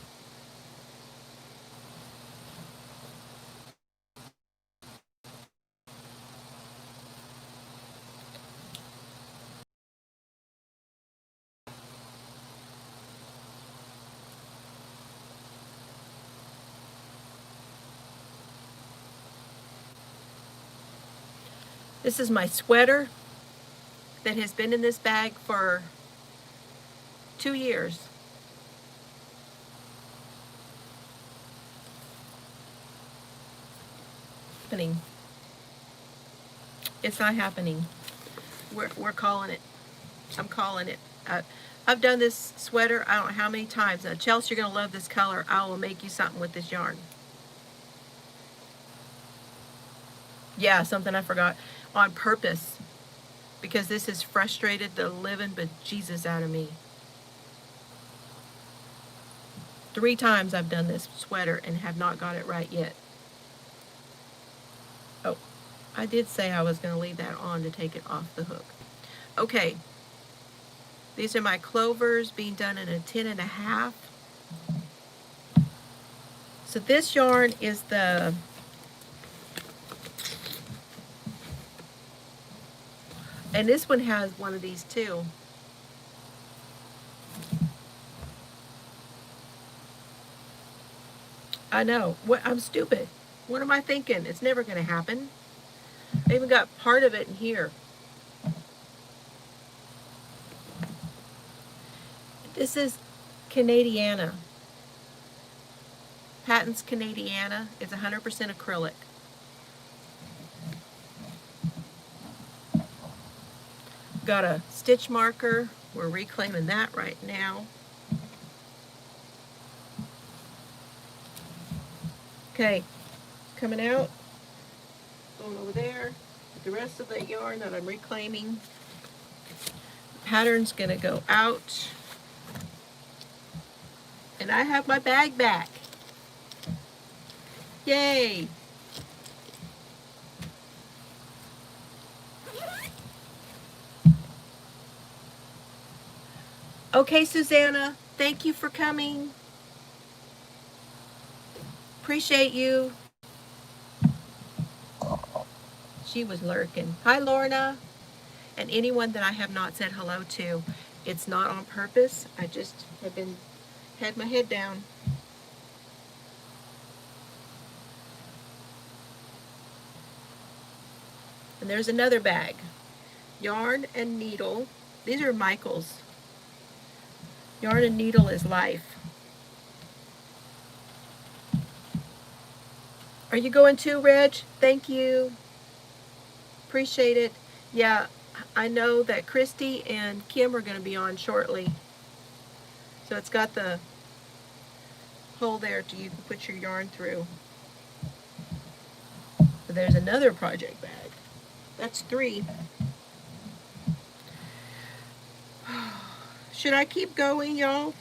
This is my sweater that has been in this bag for 2 years. Happening. It's not happening. We're calling it. I'm calling it. I've done this sweater I don't know how many times. Chelsea, you're going to love this color. I will make you something with this yarn. Yeah, something I forgot on purpose because this has frustrated the living bejesus out of me. 3 times I've done this sweater and have not got it right yet. Oh, I did say I was going to leave that on to take it off the hook. Okay, these are my clovers being done in a 10.5. So this yarn is the and this one has one of these too. I know. What I'm stupid. What am I thinking? It's never going to happen. I even got part of it in here. This is Canadiana. Patents Canadiana. It's 100% acrylic. Got a stitch marker. We're reclaiming that right now. Okay, coming out, going over there with the rest of that yarn that I'm reclaiming. The pattern's gonna go out, and I have my bag back. Yay! Okay, Susanna, thank you for coming. Appreciate you. She was lurking. Hi, Lorna. And anyone that I have not said hello to, it's not on purpose. I just have had my head down. And there's another bag. Yarn and needle. These are Michael's. Yarn and needle is life. Are you going too, Reg? Thank you. Appreciate it. Yeah, I know that Christy and Kim are going to be on shortly. So it's got the hole there to you can put your yarn through. But there's another project bag. That's 3. Should I keep going, y'all?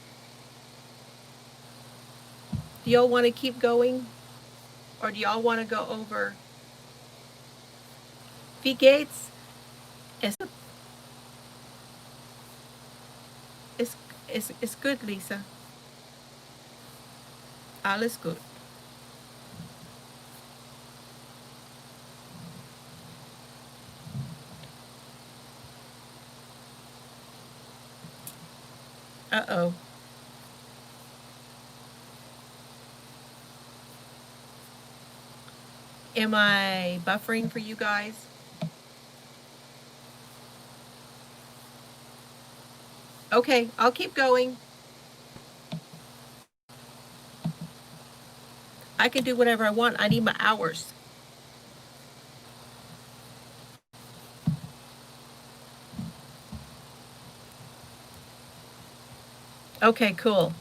Do y'all want to keep going? Or do y'all want to go over? Wie geht's? It's good, Lisa. Alles gut. Uh-oh. Am I buffering for you guys? Okay, I'll keep going. I can do whatever I want. I need my hours. Okay, cool.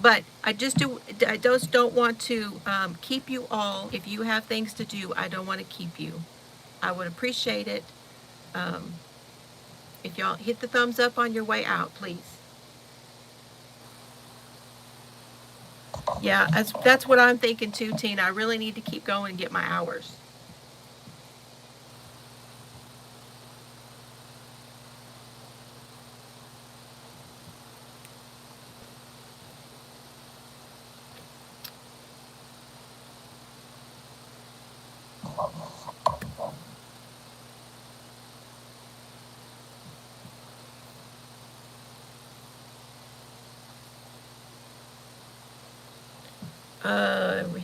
But I just don't want to keep you all. If you have things to do, I don't want to keep you. I would appreciate it if y'all hit the thumbs up on your way out, please. Yeah, that's what I'm thinking too, Tina. I really need to keep going and get my hours.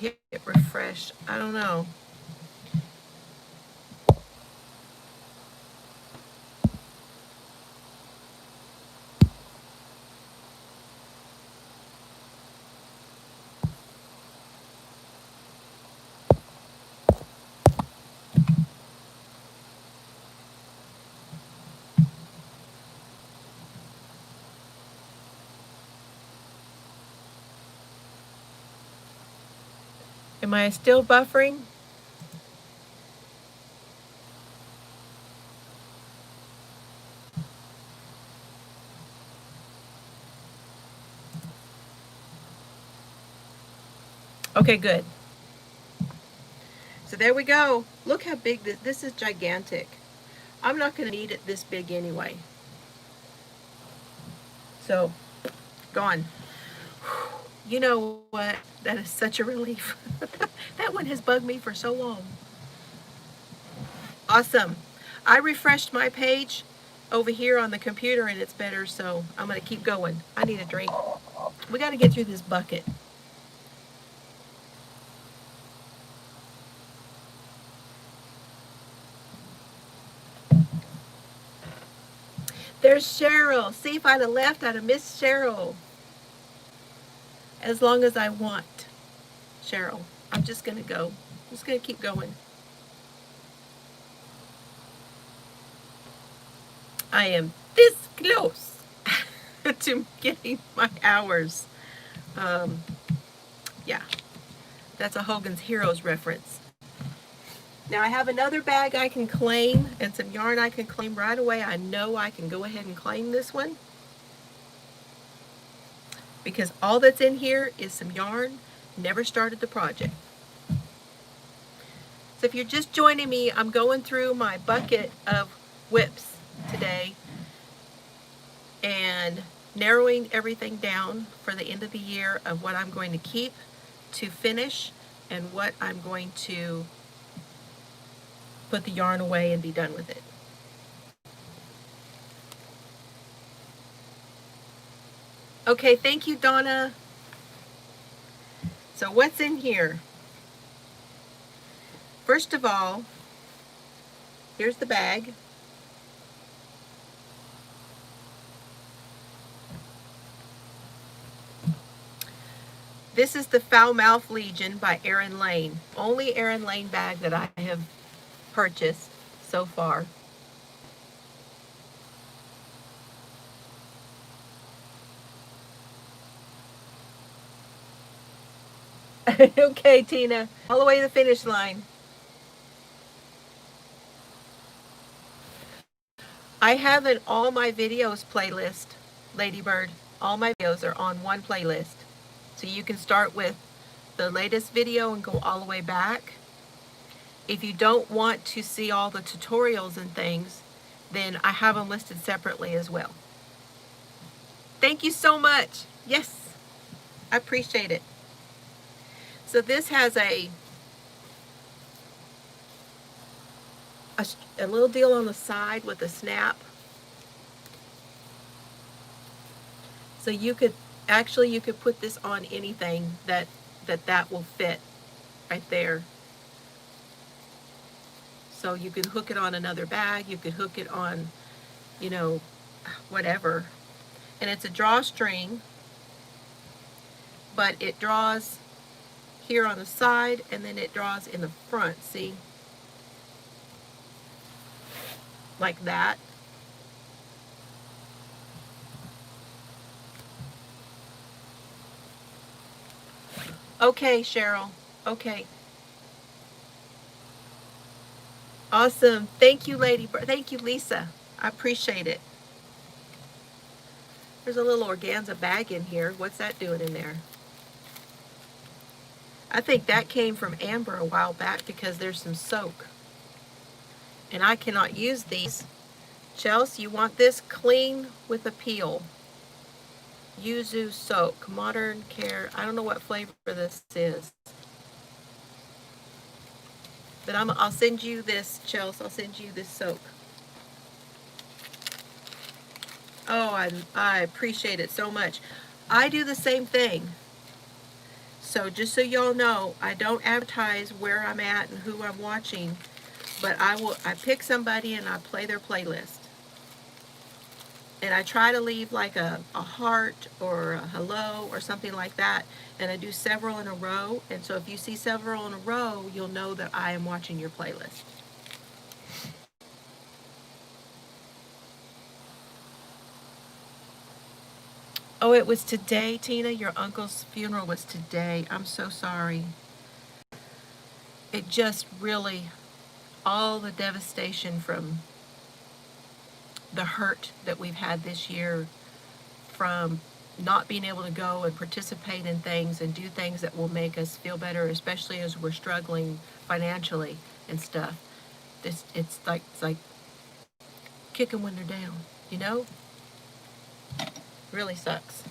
Hit refresh. I don't know. Am I still buffering? Okay, good. So there we go. Look how big this is gigantic. I'm not going to need it this big anyway. So, gone. You know what? That is such a relief. That one has bugged me for so long. Awesome. I refreshed my page over here on the computer and it's better, so I'm going to keep going. I need a drink. We got to get through this bucket. There's Cheryl. See, if I'd have left, I'd have missed Cheryl. As long as I want Cheryl. I'm just going to go. I'm just going to keep going. I am this close to getting my hours. Yeah. That's a Hogan's Heroes reference. Now I have another bag I can claim and some yarn I can claim right away. I know I can go ahead and claim this one because all that's in here is some yarn. Never started the project. So if you're just joining me, I'm going through my bucket of whips today and narrowing everything down for the end of the year of what I'm going to keep to finish and what I'm going to put the yarn away and be done with it. Okay, thank you, Donna. So what's in here? First of all, here's the bag. This is the Foul Mouth Legion by Erin Lane. Only Erin Lane bag that I have purchased so far. Okay, Tina, all the way to the finish line. I have an all my videos playlist, Ladybird. All my videos are on one playlist. So you can start with the latest video and go all the way back. If you don't want to see all the tutorials and things, then I have them listed separately as well. Thank you so much. Yes, I appreciate it. So this has a little deal on the side with a snap. So you could put this on anything that will fit right there. So you could hook it on another bag, you could hook it on, you know, whatever. And it's a drawstring, but it draws here on the side and then it draws in the front, see? Like that. Okay, Cheryl. Okay. Awesome. Thank you, Thank you, Lisa. I appreciate it. There's a little organza bag in here. What's that doing in there? I think that came from Amber a while back because there's some soak. And I cannot use these. Chelsea, you want this clean with a peel. Yuzu soak, modern care. I don't know what flavor this is. But I'll send you this, Chelsea. I'll send you this soak. Oh, I appreciate it so much. I do the same thing. So just so y'all know, I don't advertise where I'm at and who I'm watching, but I pick somebody and I play their playlist. And I try to leave like a heart or a hello or something like that. And I do several in a row. And so if you see several in a row, you'll know that I am watching your playlist. Oh, it was today, Tina? Your uncle's funeral was today. I'm so sorry. It just really, all the devastation from the hurt that we've had this year from not being able to go and participate in things and do things that will make us feel better, especially as we're struggling financially and stuff. It's like kick them when they're down, you know? Really sucks.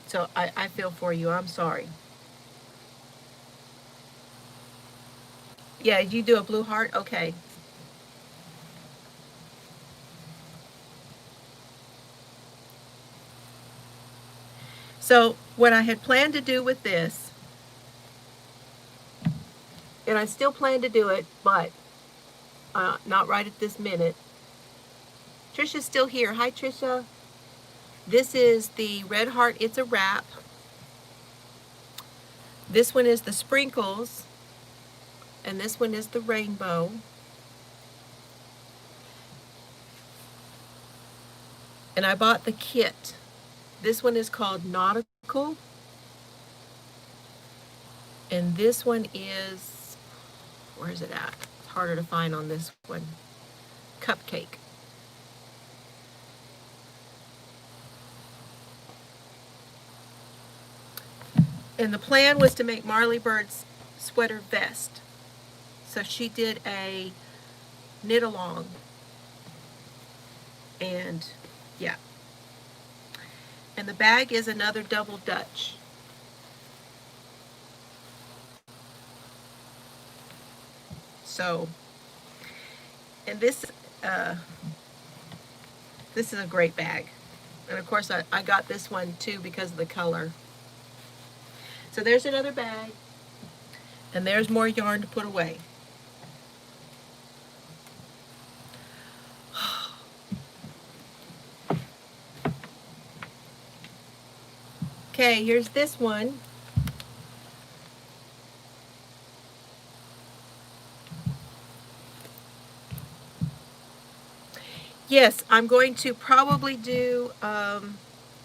So I feel for you. I'm sorry. Yeah, you do a blue heart? Okay. So what I had planned to do with this, and I still plan to do it, but not right at this minute. Trisha's still here. Hi, Trisha. This is the Red Heart It's a Wrap. This one is the Sprinkles, and this one is the Rainbow. And I bought the kit. This one is called Nautical. And this one is, where is it at? It's harder to find on this one. Cupcake. And the plan was to make Marley Bird's sweater vest. So she did a knit along. And yeah. And the bag is another double Dutch. So, and this is a great bag. And of course I got this one too because of the color. So there's another bag. And there's more yarn to put away. Okay, here's this one. Yes, I'm going to probably do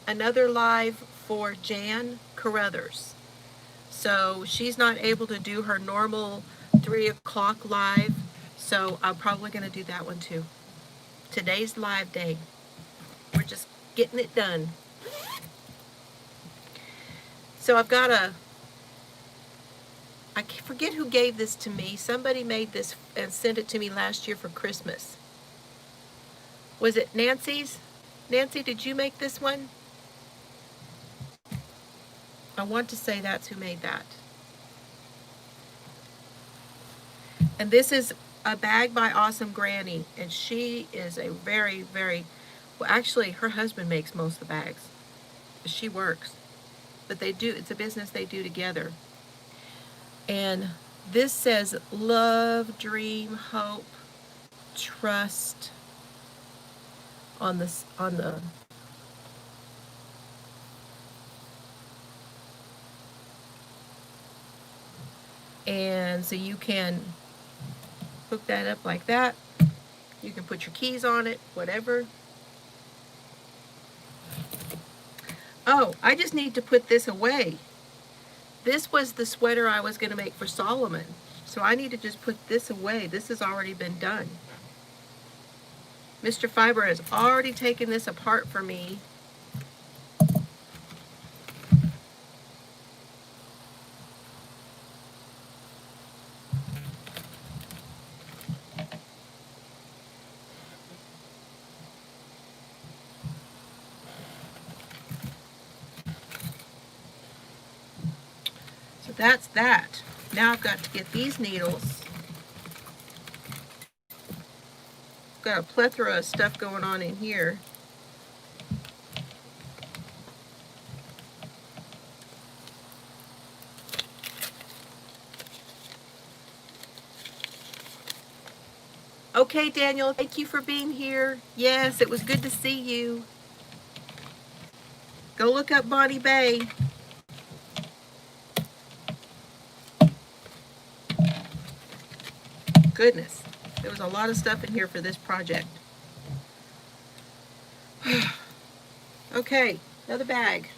another live for Jan Carruthers. So she's not able to do her normal 3 o'clock live, so I'm probably going to do that one too. Today's live day. We're just getting it done. So I've got I forget who gave this to me. Somebody made this and sent it to me last year for Christmas. Was it Nancy's? Nancy, did you make this one? I want to say that's who made that. And this is a bag by Awesome Granny. And she is a very, very, well, actually, her husband makes most of the bags. She works. But they do, it's a business they do together. And this says love, dream, hope, trust on the and so you can hook that up like that. You can put your keys on it, whatever. Oh, I just need to put this away. This was the sweater I was going to make for Solomon. So I need to just put this away. This has already been done. Mr. Fiber has already taken this apart for me. So that's that. Now I've got to get these needles. Got a plethora of stuff going on in here. Okay, Daniel, thank you for being here. Yes, it was good to see you. Go look up Bonnie Bay. Goodness, there was a lot of stuff in here for this project. Okay, another bag.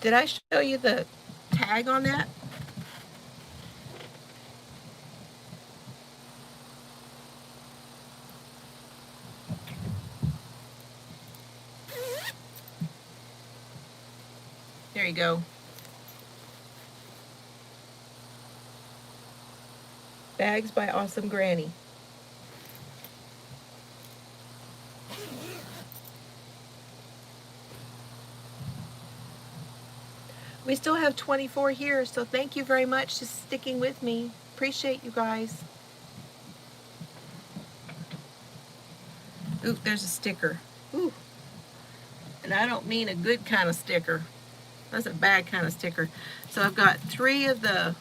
Did I show you the tag on that? There you go. Bags by Awesome Granny. We still have 24 here, so thank you very much for sticking with me. Appreciate you guys. Ooh, there's a sticker. Ooh. And I don't mean a good kind of sticker. That's a bad kind of sticker. So I've got 3 of the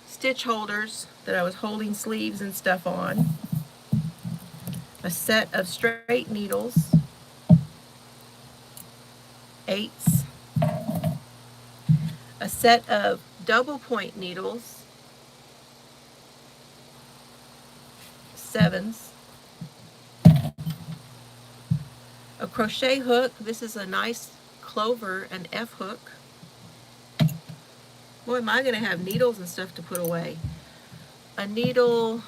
stitch holders that I was holding sleeves and stuff on. A set of straight needles. 8s. A set of double point needles. 7s, a crochet hook. This is a nice clover, an F hook. Boy, am I going to have needles and stuff to put away. A needle,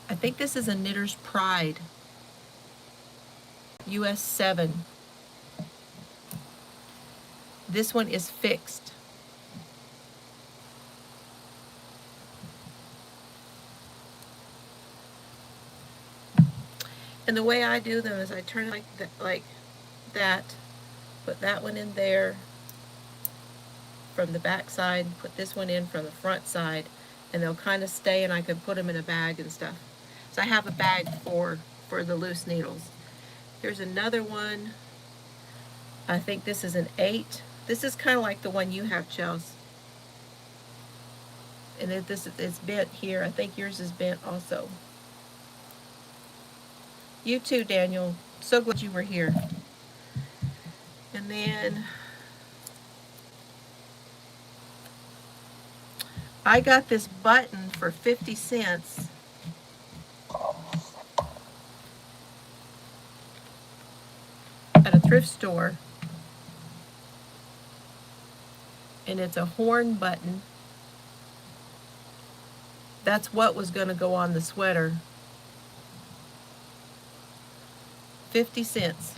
I think this is a Knitter's Pride, US 7. This one is fixed. And the way I do them is I turn it like that, put that one in there from the back side, put this one in from the front side, and they'll kind of stay, and I can put them in a bag and stuff. So I have a bag for the loose needles. Here's another one. I think this is an 8. This is kind of like the one you have, Chels. And this is bent here. I think yours is bent also. You too, Daniel. So glad you were here. And then I got this button for 50 cents. At a thrift store. And it's a horn button. That's what was going to go on the sweater. 50 cents.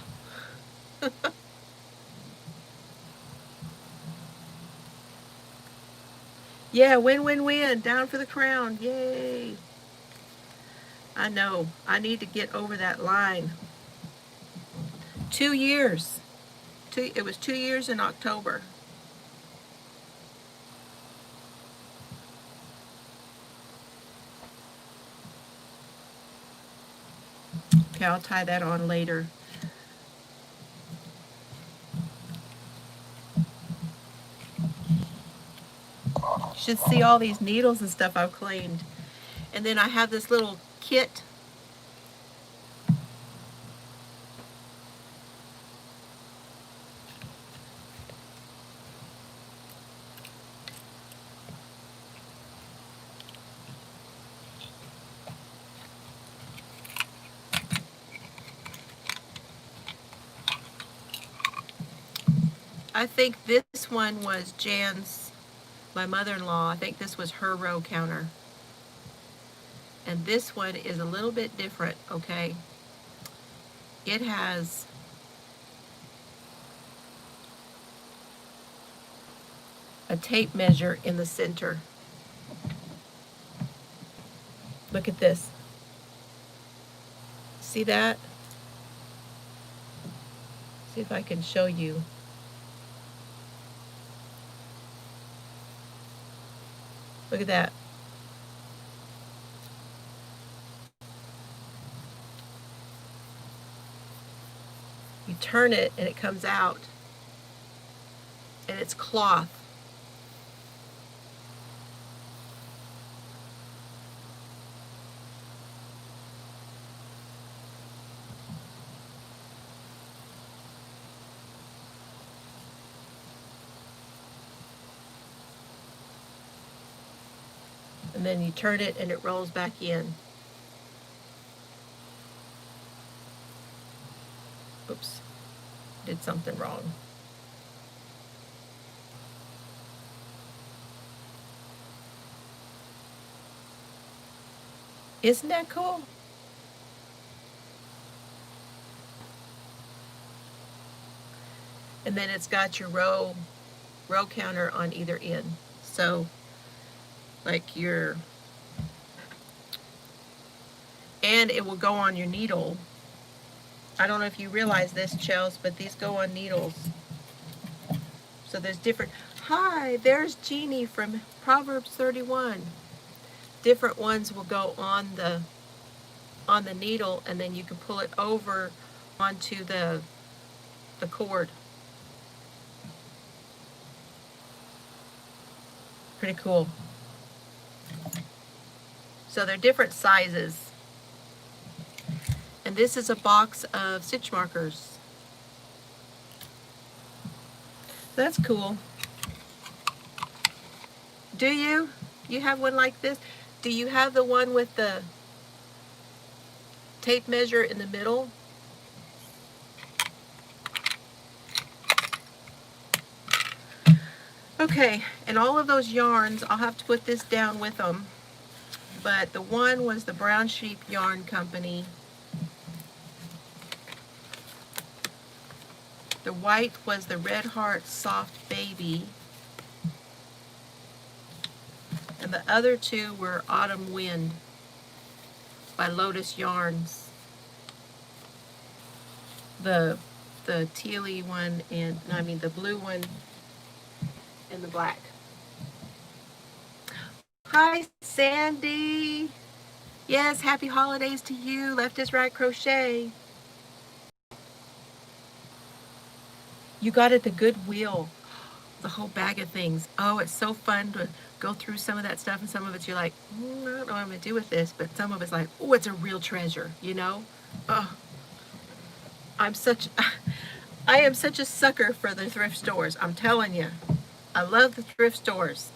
Yeah, win, win, win. Down for the crown. Yay. I know. I need to get over that line. 2 years. It was 2 years in October. Okay, I'll tie that on later. You should see all these needles and stuff I've claimed. And then I have this little kit. I think this one was Jan's, my mother-in-law. I think this was her row counter. And this one is a little bit different, okay? It has a tape measure in the center. Look at this. See that? See if I can show you. Look at that. You turn it and it comes out. And it's cloth. And then you turn it and it rolls back in. Oops, did something wrong. Isn't that cool? And then it's got your row counter on either end. So like your, and it will go on your needle. I don't know if you realize this, Chels, but these go on needles. So there's different, hi, there's Jeannie from Proverbs 31. Different ones will go on the needle, and then you can pull it over onto the cord. Pretty cool. So they're different sizes. And this is a box of stitch markers. That's cool. Do you? You have one like this? Do you have the one with the tape measure in the middle? Okay, and all of those yarns, I'll have to put this down with them. But the one was the Brown Sheep Yarn Company. The white was the Red Heart Soft Baby. And the other two were Autumn Wind by Lotus Yarns. The tealy one and, no, I mean the blue one and the black. Hi, Sandy. Yes, happy holidays to you. Left is Right Crochet. You got it at the Goodwill. The whole bag of things. Oh, it's so fun to go through some of that stuff, and some of it's you're like, I don't know what I'm going to do with this, but some of it's like, oh, it's a real treasure, you know? Oh, I am such a sucker for the thrift stores. I'm telling you. I love the thrift stores.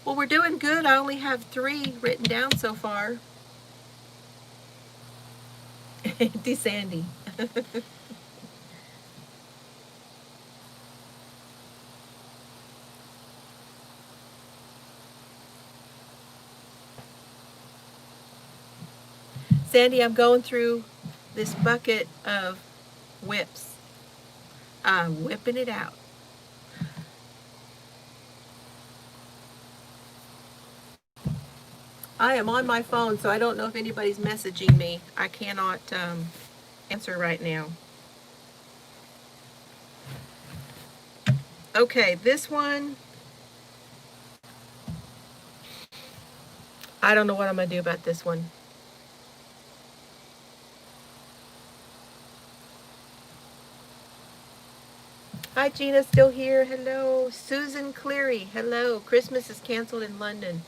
Well, we're doing good. I only have 3 written down so far. Auntie Sandy. Sandy, I'm going through this bucket of whips. I'm whipping it out. I am on my phone, so I don't know if anybody's messaging me. I cannot answer right now. Okay, this one, I don't know what I'm going to do about this one. Hi, Gina, still here. Hello. Susan Cleary. Hello. Christmas is canceled in London.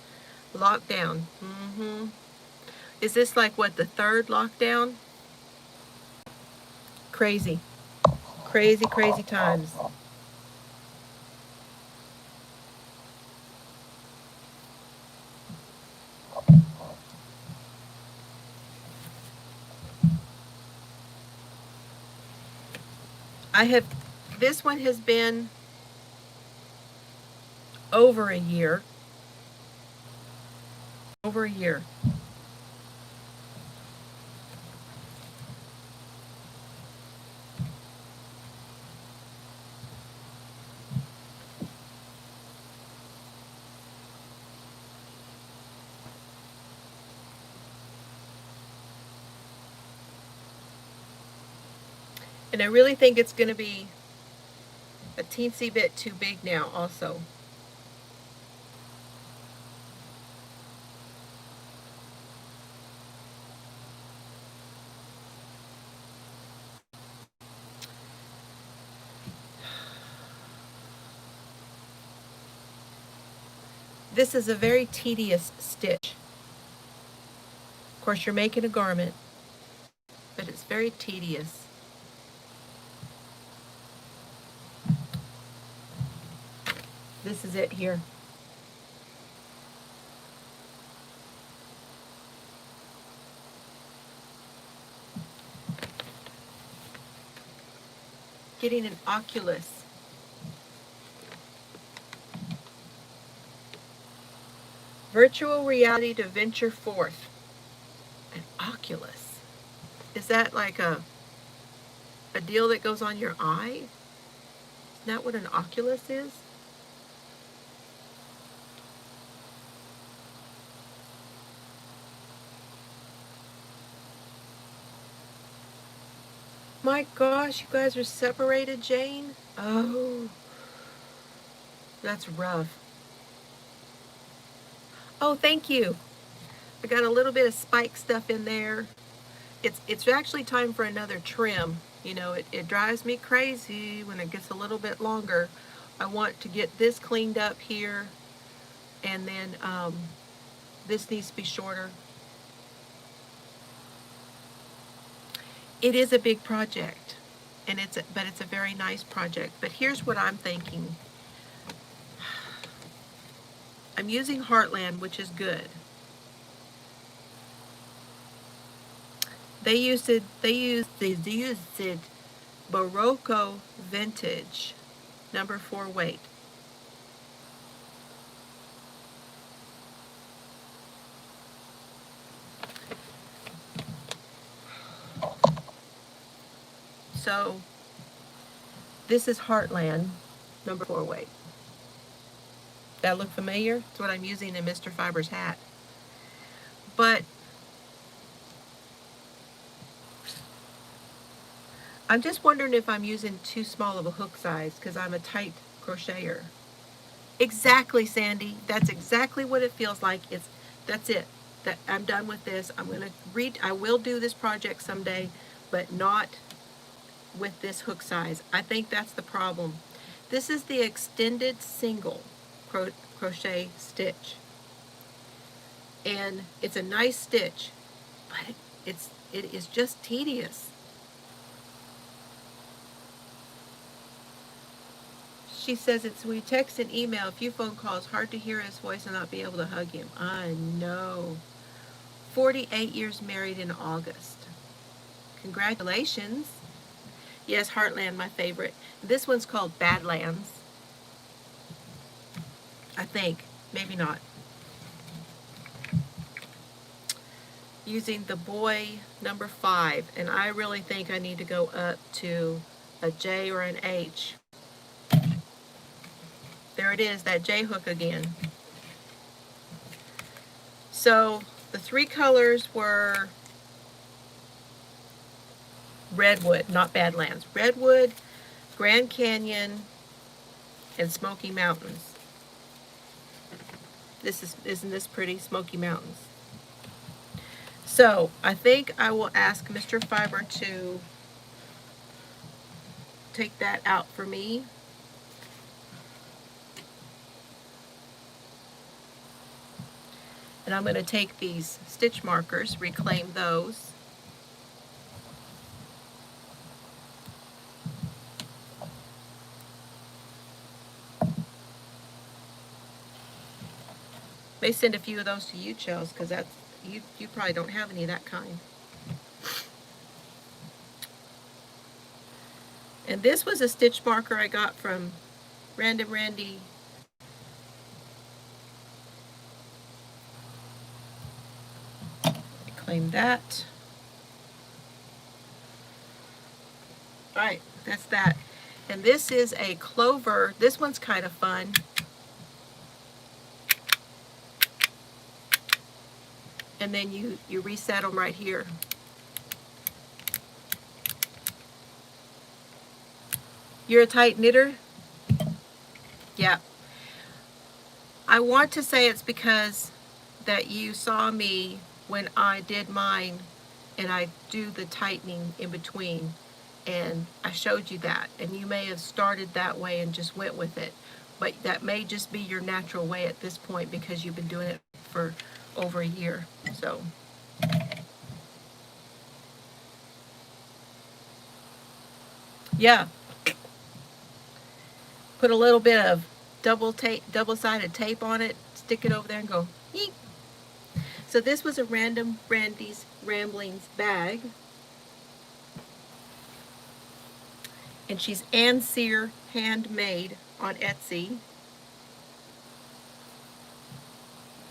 Lockdown. Is this like what, the 3rd lockdown? Crazy. Crazy, crazy times. This one has been over a year. Over a year. And I really think it's going to be a teensy bit too big now also. This is a very tedious stitch. Of course, you're making a garment, but it's very tedious. This is it here. Getting an Oculus. Virtual reality to venture forth. An Oculus. Is that like a deal that goes on your eye? Isn't that what an Oculus is? My gosh, you guys are separated, Jane? Oh, that's rough. Oh, thank you. I got a little bit of spike stuff in there. It's actually time for another trim. You know, it drives me crazy when it gets a little bit longer. I want to get this cleaned up here, and then this needs to be shorter. It is a big project, and but it's a very nice project. But here's what I'm thinking. I'm using Heartland, which is good. They used it Barocco Vintage, number 4 weight. So this is Heartland, number 4 weight. That look familiar? It's what I'm using in Mr. Fiber's hat. But I'm just wondering if I'm using too small of a hook size because I'm a tight crocheter. Exactly, Sandy. That's exactly what it feels like. That's it. That I'm done with this. I will do this project someday, but not with this hook size. I think that's the problem. This is the extended single crochet stitch. And it's a nice stitch, but it is just tedious. She says it's we text and email, a few phone calls, hard to hear his voice and not be able to hug him. I know. 48 years married in August. Congratulations. Yes, Heartland, my favorite. This one's called Badlands. I think. Maybe not. Using the boy number 5, and I really think I need to go up to a J or an H. There it is, that J hook again. So the 3 colors were Redwood, not Badlands. Redwood, Grand Canyon, and Smoky Mountains. Isn't this pretty? Smoky Mountains. So I think I will ask Mr. Fiber to take that out for me. And I'm going to take these stitch markers, reclaim those. May send a few of those to you, Chels, because that's you probably don't have any of that kind. And this was a stitch marker I got from Random Randy. Claim that. All right, that's that. And this is a clover. This one's kind of fun. And then you reset them right here. You're a tight knitter? Yeah. I want to say it's because that you saw me when I did mine and I do the tightening in between, and I showed you that, and you may have started that way and just went with it, but that may just be your natural way at this point because you've been doing it for over a year. So yeah, put a little bit of double-sided tape on it, stick it over there and go yeet. So this was a Random Randy's Ramblings bag. And she's Ann Sear handmade on Etsy.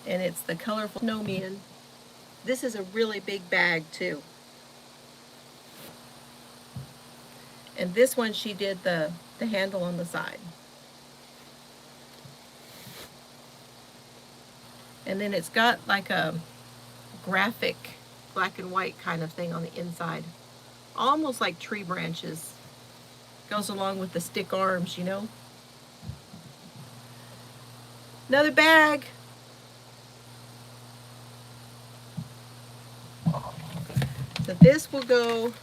And it's the colorful snowman. This is a really big bag too. And this one she did the handle on the side. And then it's got like a graphic black and white kind of thing on the inside. Almost like tree branches. Goes along with the stick arms, you know. Another bag. So this will go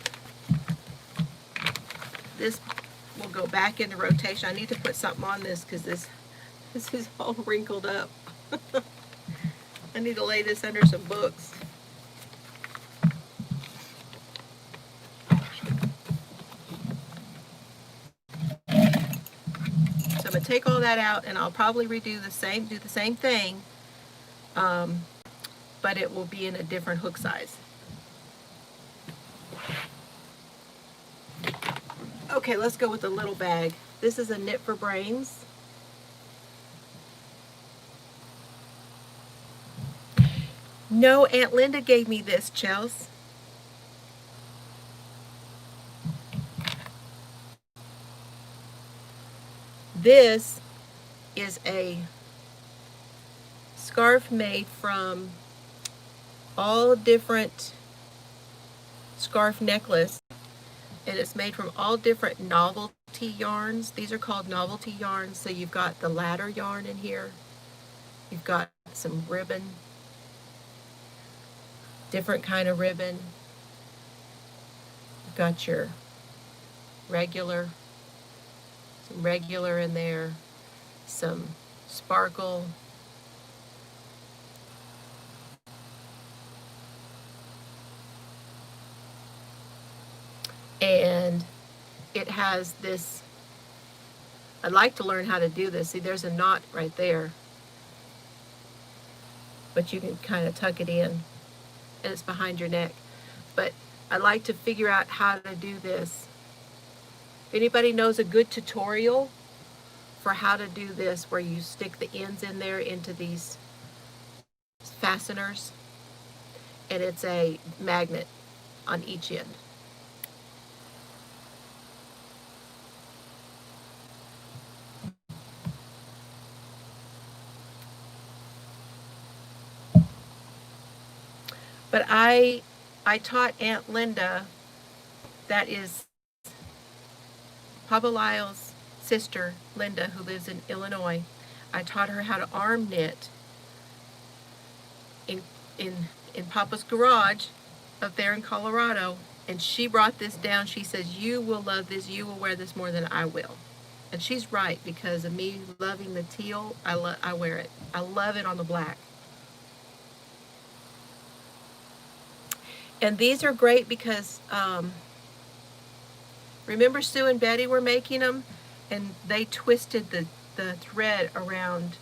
back into rotation. I need to put something on this because this is all wrinkled up. I need to lay this under some books. So I'm going to to take all that out, and I'll probably do the same thing, but it will be in a different hook size. Okay, let's go with the little bag. This is a Knit for Brains. No, Aunt Linda gave me this, Chels. This is a scarf made from all different scarf necklace, and it's made from all different novelty yarns. These are called novelty yarns. So you've got the ladder yarn in here. You've got some ribbon, different kind of ribbon. You've got your regular, some regular in there, some sparkle, and it has this, I'd like to learn how to do this. See, there's a knot right there, but you can kind of tuck it in, and it's behind your neck. But I'd like to figure out how to do this. If anybody knows a good tutorial for how to do this, where you stick the ends in there into these fasteners, and it's a magnet on each end. But I taught Aunt Linda, that is Papa Lyle's sister, Linda, who lives in Illinois. I taught her how to arm knit in Papa's garage up there in Colorado, and she brought this down. She says, you will love this, you will wear this more than I will. And she's right, because of me loving the teal, I wear it. I love it on the black. And these are great because, remember Sue and Betty were making them, and they twisted the thread around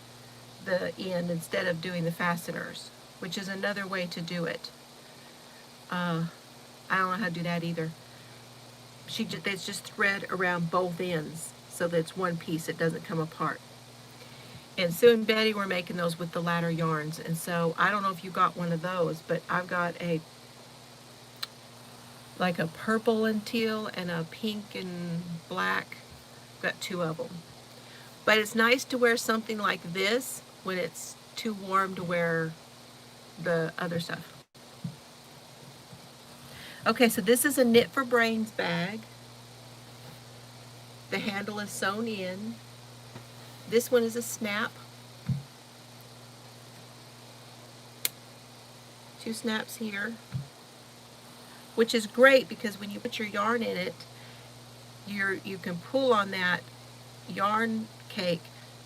the end instead of doing the fasteners, which is another way to do it. I don't know how to do that either. It's just thread around both ends so that it's one piece, it doesn't come apart. And Sue and Betty were making those with the ladder yarns, and so I don't know if you got one of those, but I've got like a purple and teal and a pink and black. Got two of them. But it's nice to wear something like this when it's too warm to wear the other stuff. Okay, so this is a Knit for Brains bag. The handle is sewn in. This one is a snap. 2 snaps here, which is great because when you put your yarn in it, you can pull on that yarn cake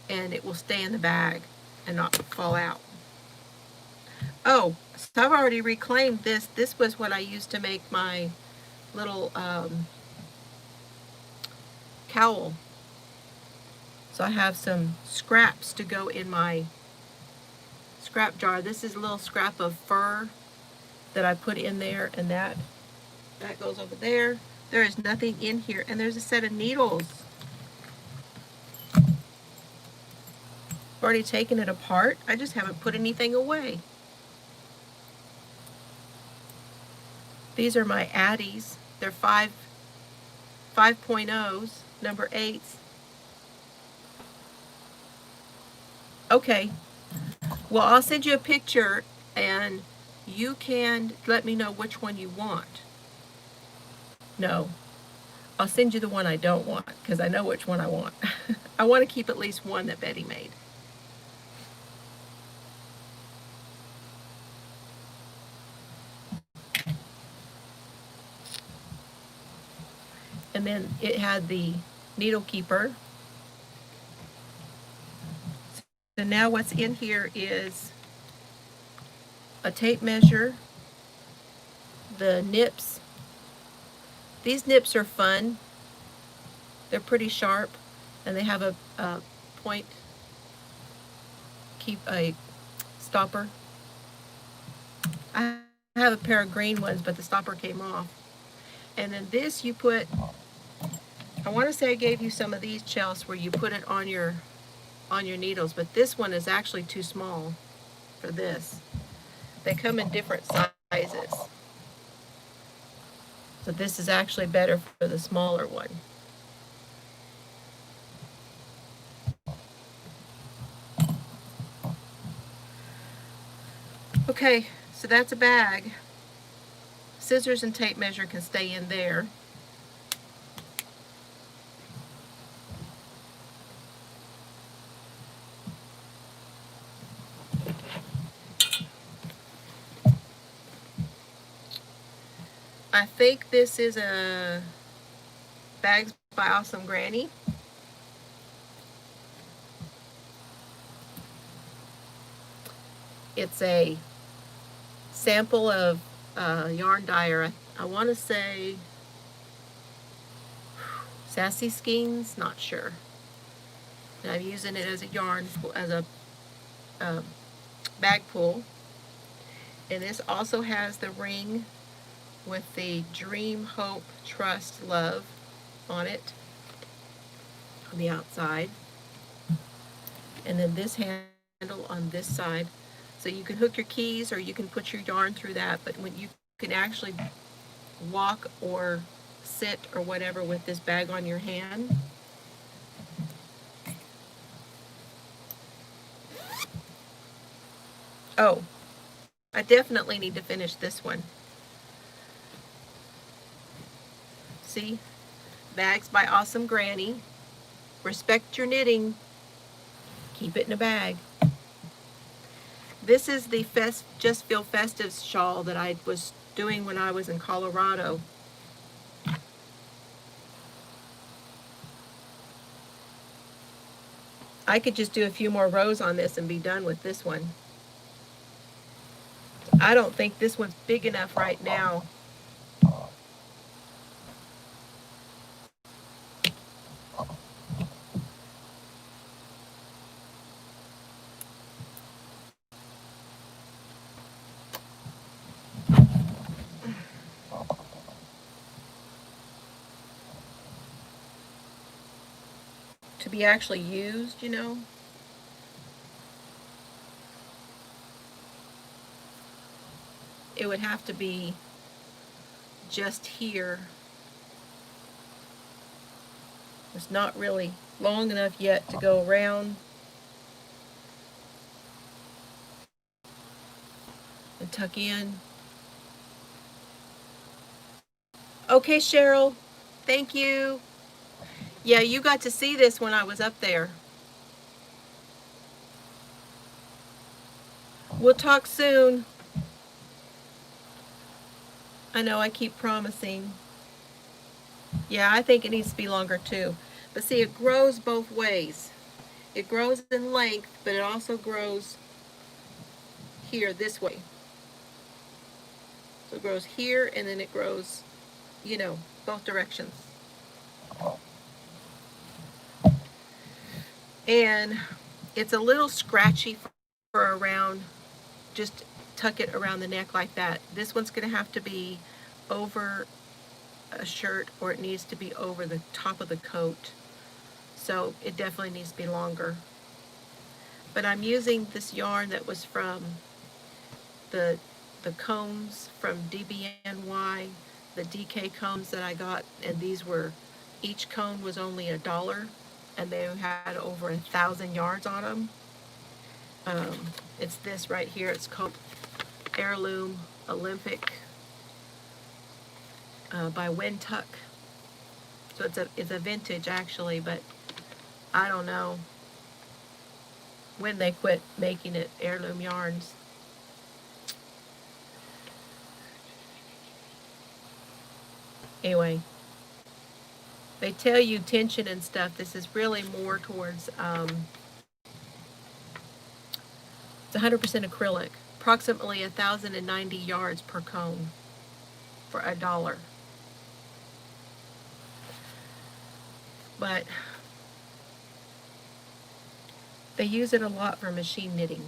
and it will stay in the bag and not fall out. Oh, so I've already reclaimed this. This was what I used to make my little cowl. So I have some scraps to go in my scrap jar. This is a little scrap of fur that I put in there, and that goes over there. There is nothing in here, and there's a set of needles. I've already taken it apart. I just haven't put anything away. These are my Addies. They're 5.0s, number 8s. Okay, well, I'll send you a picture and you can let me know which one you want. No, I'll send you the one I don't want because I know which one I want. I want to keep at least one that Betty made. And then it had the needle keeper. So now what's in here is a tape measure, the nips. These nips are fun. They're pretty sharp, and they have a point keep a stopper. I have a pair of green ones, but the stopper came off. And then this you put, I want to say I gave you some of these shells where you put it on your needles, but this one is actually too small for this. They come in different sizes. So this is actually better for the smaller one. Okay, so that's a bag. Scissors and tape measure can stay in there. I think this is a Bags by Awesome Granny. It's a sample of yarn dyer. I want to say Sassy Skeins, not sure. And I'm using it as a yarn, as a bag pull. And this also has the ring with the Dream, Hope, Trust, Love on it, on the outside. And then this handle on this side. So you can hook your keys or you can put your yarn through that, but when you can actually walk or sit or whatever with this bag on your hand. Oh, I definitely need to finish this one. See? Bags by Awesome Granny. Respect your knitting. Keep it in a bag. This is the Just Feel Festive shawl that I was doing when I was in Colorado. I could just do a few more rows on this and be done with this one. I don't think this one's big enough right now. To be actually used, you know. It would have to be just here. It's not really long enough yet to go around and tuck in. Okay, Cheryl, thank you. Yeah, you got to see this when I was up there. We'll talk soon. I know I keep promising. Yeah, I think it needs to be longer too. But see, it grows both ways. It grows in length, but it also grows here this way. So it grows here and then it grows, you know, both directions. And it's a little scratchy for around, just tuck it around the neck like that. This one's going to have to be over a shirt, or it needs to be over the top of the coat. So it definitely needs to be longer. But I'm using this yarn that was from the cones from DBNY, the DK cones that I got, and these were, each cone was only $1, and they had over 1,000 yards on them. It's this right here. It's called Heirloom Olympic by Wintuck. So it's a vintage actually, but I don't know when they quit making it, heirloom yarns. Anyway, they tell you tension and stuff. This is really more towards, it's 100% acrylic, approximately 1,090 yards per cone for $1. But They use it a lot for machine knitting.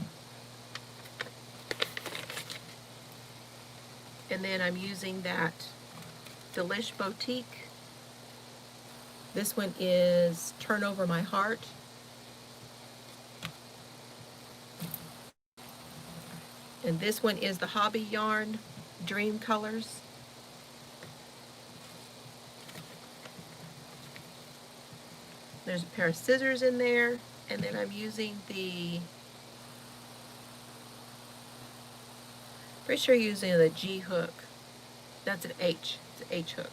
And then I'm using that Delish Boutique. This one is Turn Over My Heart. And this one is the Hobby Yarn Dream Colors. There's a pair of scissors in there, and then I'm using the, pretty sure using the G hook. That's an H, it's an H hook.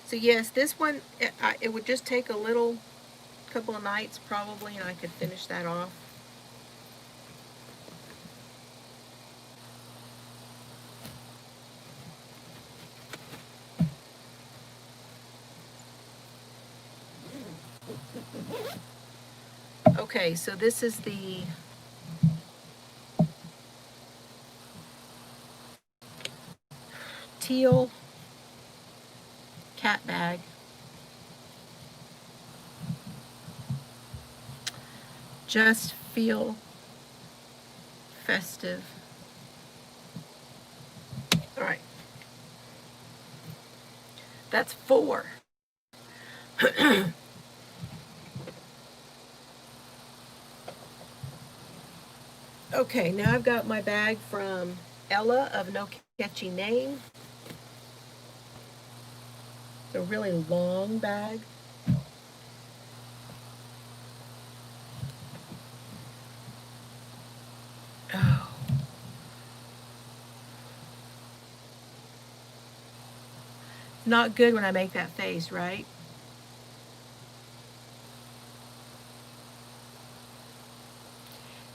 So yes, this one, it would just take a little, couple of nights probably, and I could finish that off. Okay, so this is the teal cat bag. Just feel festive. All right. That's 4. Okay, now I've got my bag from Ella of No Catchy Name. It's a really long bag. Oh. Not good when I make that face, right?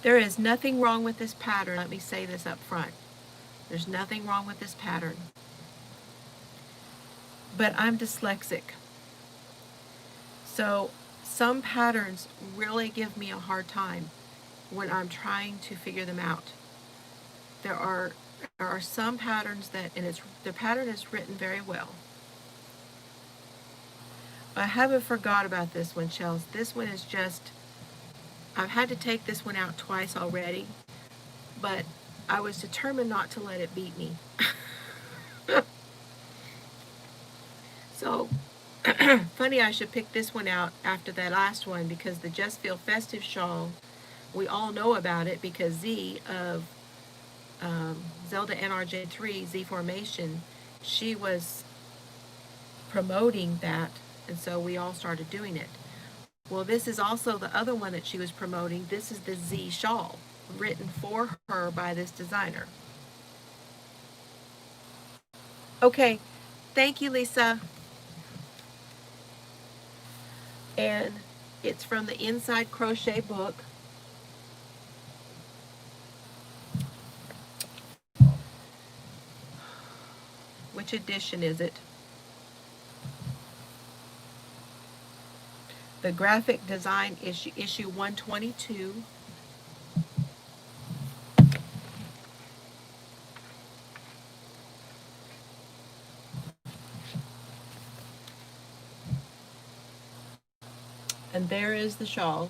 There is nothing wrong with this pattern. Let me say this up front. There's nothing wrong with this pattern. But I'm dyslexic. So some patterns really give me a hard time when I'm trying to figure them out. There are some patterns that, and the pattern is written very well. I haven't forgot about this one, Chels. This one is just, I've had to take this one out twice already, but I was determined not to let it beat me. So, funny I should pick this one out after that last one, because the Just Feel Festive shawl, we all know about it because Z of Zelda NRJ3, Z Formation, she was promoting that, and so we all started doing it. Well, this is also the other one that she was promoting. This is the Z shawl, written for her by this designer. Okay, thank you, Lisa. And it's from the Inside Crochet book. Which edition is it? The Graphic Design issue 122. And there is the shawl.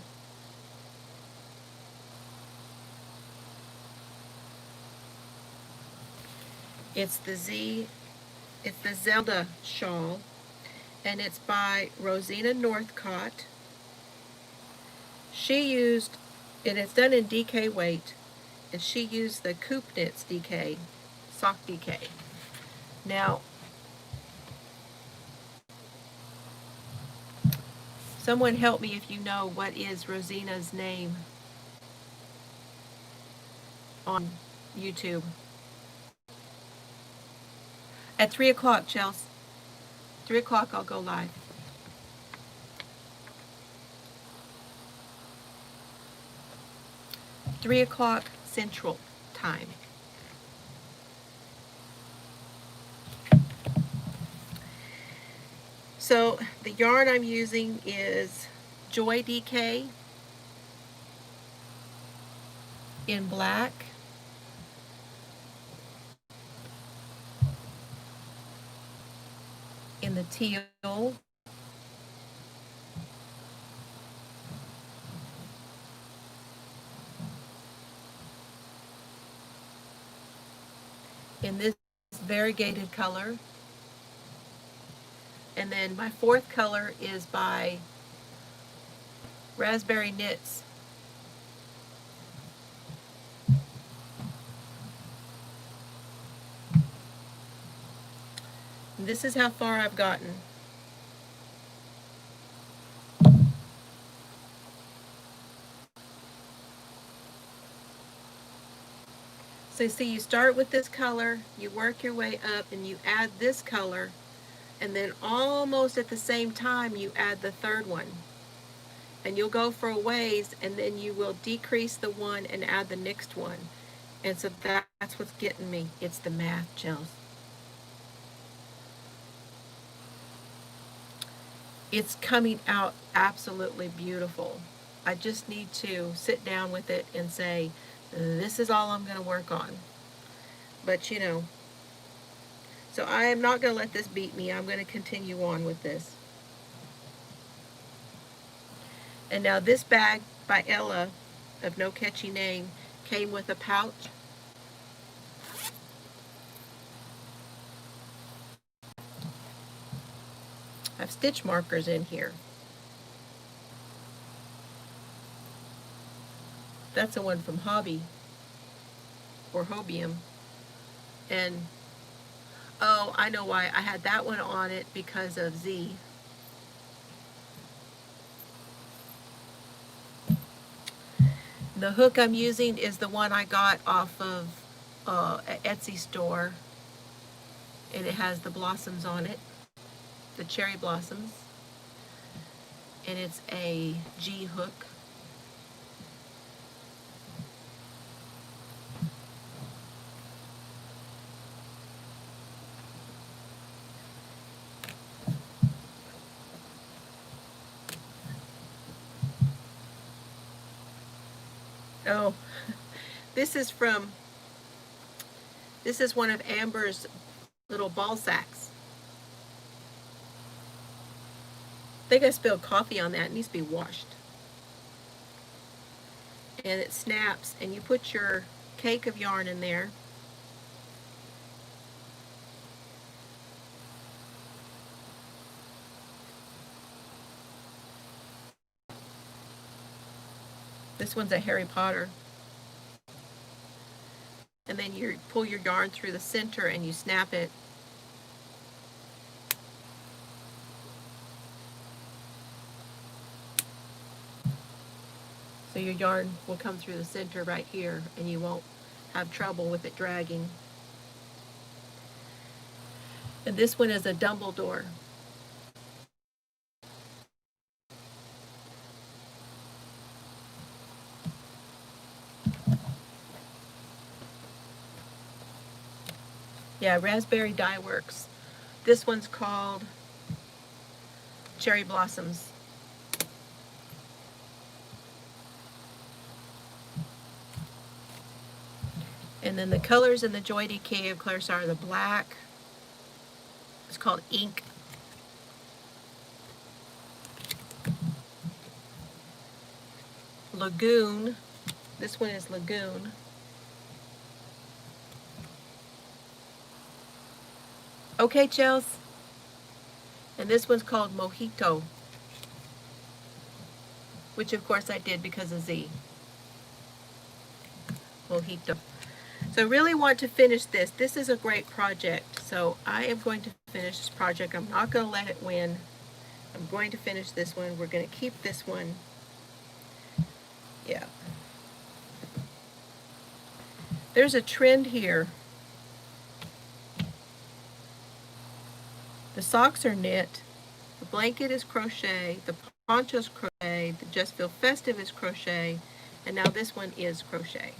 It's the Zelda shawl, and it's by Rosina Northcott. She used, and it's done in DK weight, and she used the Coop Knits DK, sock DK. Now, someone help me if you know what is Rosina's name on YouTube. At 3 o'clock, Chelsea. 3 o'clock, I'll go live. Three o'clock Central Time. So the yarn I'm using is Joy DK in black. In the teal. in this variegated color. And then my fourth color is by Raspberry Knits. And this is how far I've gotten. So see, you start with this color, you work your way up, and you add this color, and then almost at the same time you add the third one. And you'll go for a ways, and then you will decrease the one and add the next one. And so that's what's getting me. It's the math, Chels. It's coming out absolutely beautiful. I just need to sit down with it and say, this is all I'm going to work on. But you know, so I am not going to let this beat me. I'm going to continue on with this. And now this bag by Ella of no catchy name came with a pouch. I have stitch markers in here. That's the one from Hobby or Hobium. And oh, I know why. I had that one on it because of Z. The hook I'm using is the one I got off of an Etsy store. And it has the blossoms on it. The cherry blossoms. And it's a G hook. Oh, this is one of Amber's little ball sacks. I think I spilled coffee on that. It needs to be washed. And it snaps, and you put your cake of yarn in there. This one's a Harry Potter. And then you pull your yarn through the center and you snap it. So your yarn will come through the center right here, and you won't have trouble with it dragging. And this one is a Dumbledore. Yeah, Raspberry Dye Works. This one's called Cherry Blossoms. And then the colors in the Joy DK of course are the black. It's called Ink. Lagoon. This one is Lagoon. Okay, Chels. And this one's called Mojito, which of course I did because of Z. Mojito. So I really want to finish this. This is a great project. So I am going to finish this project. I'm not going to let it win. I'm going to finish this one. We're going to keep this one. Yeah. There's a trend here. The socks are knit. The blanket is crochet. The poncho's crochet. The Just Feel Festive is crochet. And now this one is crochet.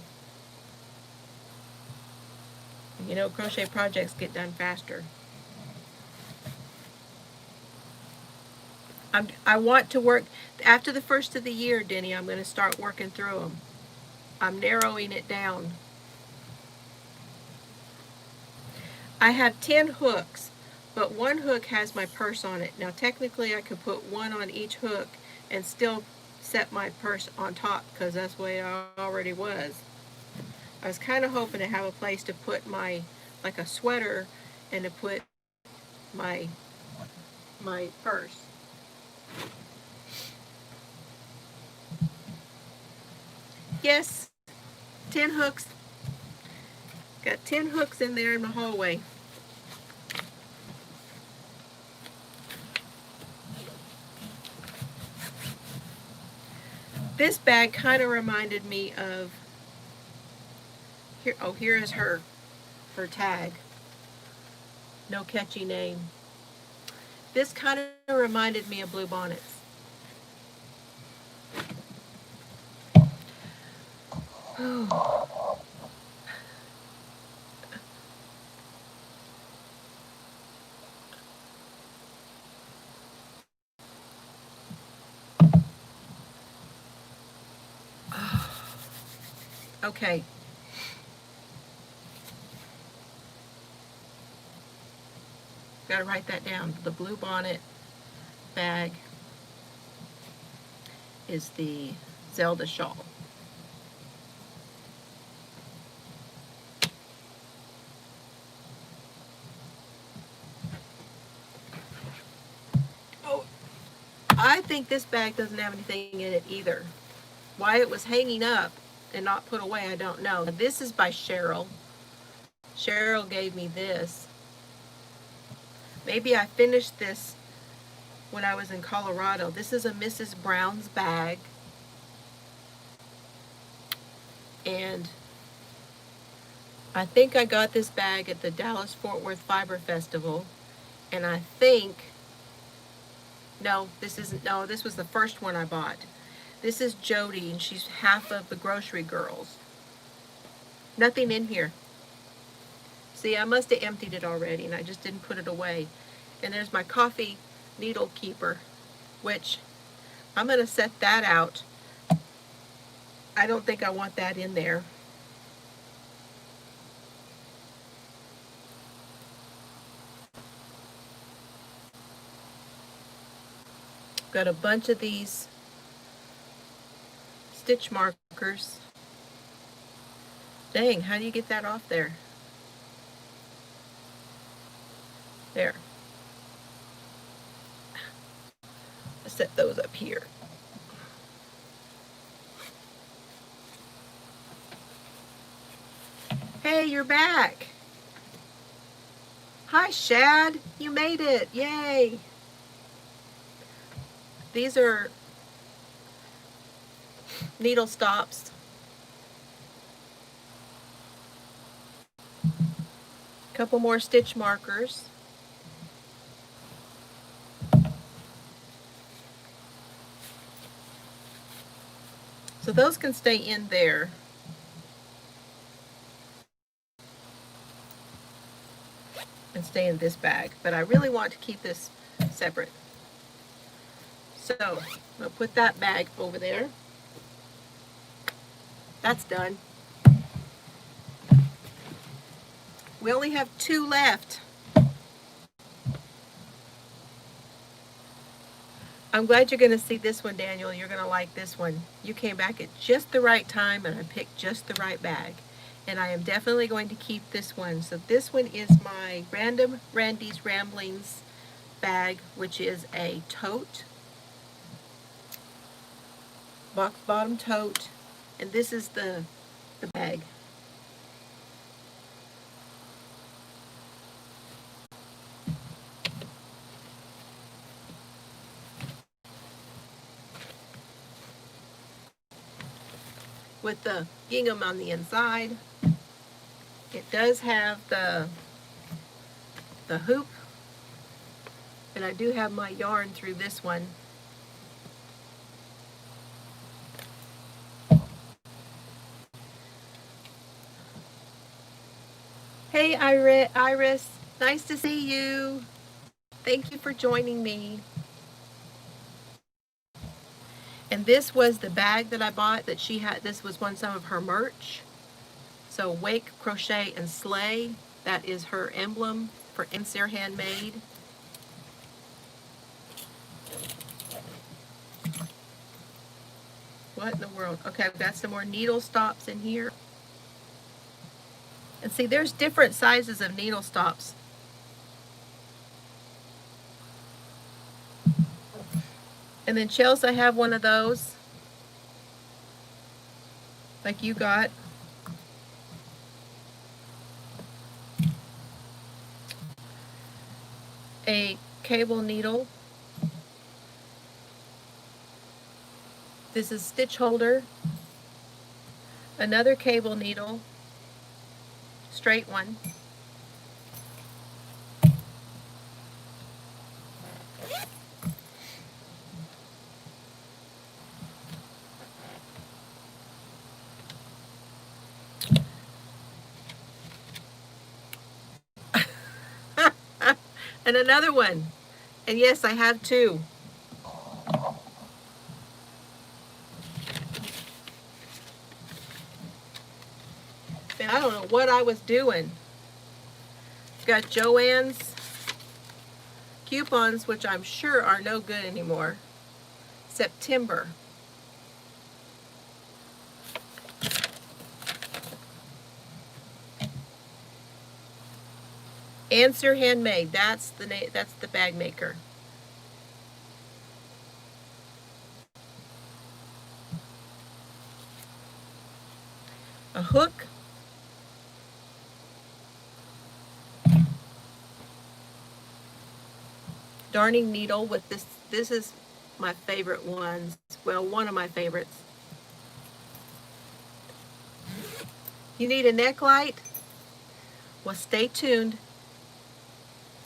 You know, crochet projects get done faster. I want to work, after the first of the year, Denny, I'm going to start working through them. I'm narrowing it down. I have 10 hooks, but one hook has my purse on it. Now technically I could put one on each hook and still set my purse on top because that's the way it already was. I was kind of hoping to have a place to put my like a sweater and to put my purse. Yes, 10 hooks. Got 10 hooks in there in the hallway. This bag kind of reminded me of, here, oh, here is her tag. No catchy name. This kind of reminded me of Blue Bonnets. Okay. Gotta write that down. The Blue Bonnet bag is the Zelda shawl. Oh, I think this bag doesn't have anything in it either. Why it was hanging up and not put away, I don't know. This is by Cheryl. Cheryl gave me this. Maybe I finished this when I was in Colorado. This is a Mrs. Brown's bag. And I think I got this bag at the Dallas-Fort Worth Fiber Festival. And I think, no, this isn't, no, this was the first one I bought. This is Jody, and she's half of the Grocery Girls. Nothing in here. See, I must have emptied it already, and I just didn't put it away. And there's my coffee needle keeper, which I'm going to set that out. I don't think I want that in there. Got a bunch of these stitch markers. Dang, how do you get that off there? There. Let's set those up here. Hey, you're back. Hi, Shad. You made it. Yay. These are needle stops. Couple more stitch markers. So those can stay in there. And stay in this bag, but I really want to keep this separate. So I'm gonna put that bag over there. That's done. We only have 2 left. I'm glad you're gonna see this one, Daniel. You're gonna like this one. You came back at just the right time and I picked just the right bag. And I am definitely going to keep this one. So this one is my Random Randy's Ramblings bag, which is a tote. Box bottom tote. And this is the bag. With the gingham on the inside. It does have the hoop, and I do have my yarn through this one. Hey Iris, nice to see you. Thank you for joining me. And this was the bag that I bought that she had. This was some of her merch. So Wake, Crochet, and Slay, that is her emblem for Inseer Handmade. What in the world? Okay, I've got some more needle stops in here. And see, there's different sizes of needle stops. And then Chelsea, I have one of those, like you got. A cable needle. This is stitch holder. Another cable needle, straight one. And another one. And yes, I have two. And I don't know what I was doing. Got Joann's coupons, which I'm sure are no good anymore. September. Answer Handmade. That's the bag maker. A hook. Darning needle with this. This is my favorite ones. Well, one of my favorites. You need a neck light? Well, stay tuned.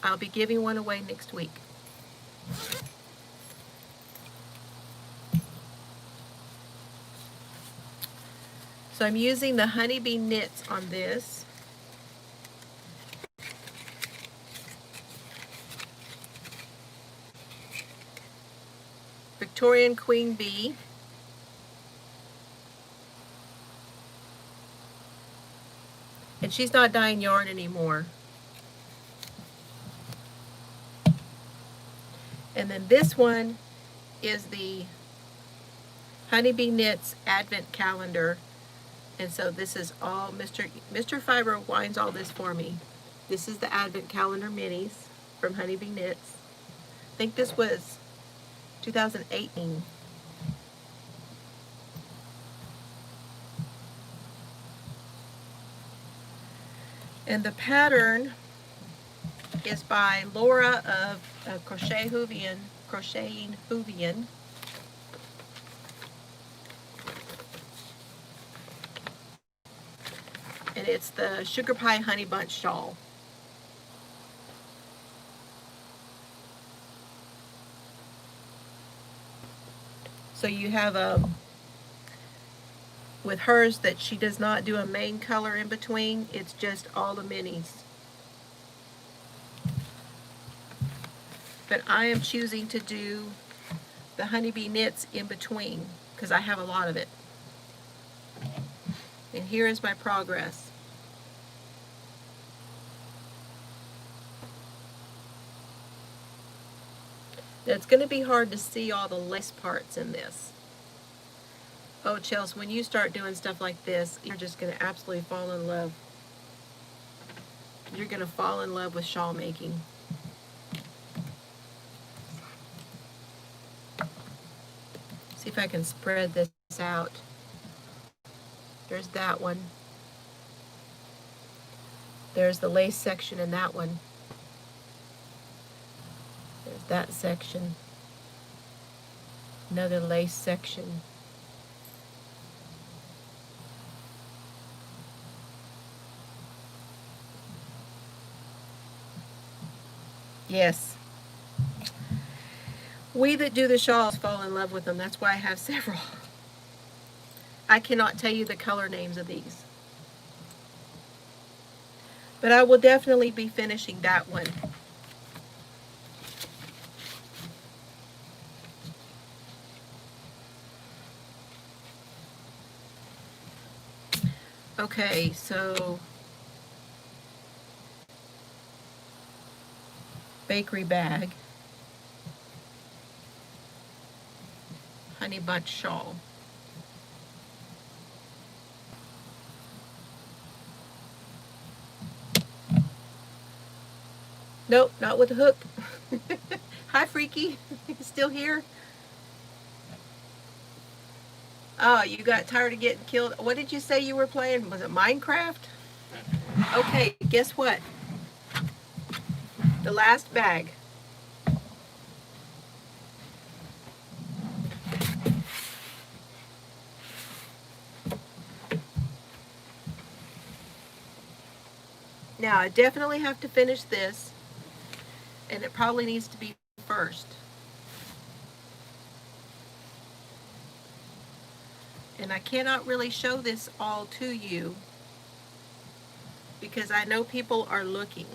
I'll be giving one away next week. So I'm using the honeybee knits on this. Victorian Queen Bee. And she's not dyeing yarn anymore. And then this one is the Honeybee Knits Advent Calendar. And so this is all Mr. Fiber winds all this for me. This is the Advent Calendar minis from Honeybee Knits. I think this was 2018. And the pattern is by Laura of Crocheting Hoovian. And it's the Sugar Pie Honey Bunch shawl. So you have with hers that she does not do a main color in between, it's just all the minis. But I am choosing to do the Honeybee Knits in between because I have a lot of it. And here is my progress. Now it's going to be hard to see all the lace parts in this. Oh, Chelsea, when you start doing stuff like this, you're just going to absolutely fall in love. You're going to fall in love with shawl making. See if I can spread this out. There's that one. There's the lace section in that one. There's that section. Another lace section. Yes. We that do the shawls fall in love with them. That's why I have several. I cannot tell you the color names of these. But I will definitely be finishing that one. Okay, so bakery bag, honey bunch shawl. Nope, not with the hook. Hi, Freaky. Still here? Oh, you got tired of getting killed. What did you say you were playing? Was it Minecraft? Okay, guess what? The last bag. Now, I definitely have to finish this, and it probably needs to be first. And I cannot really show this all to you because I know people are looking.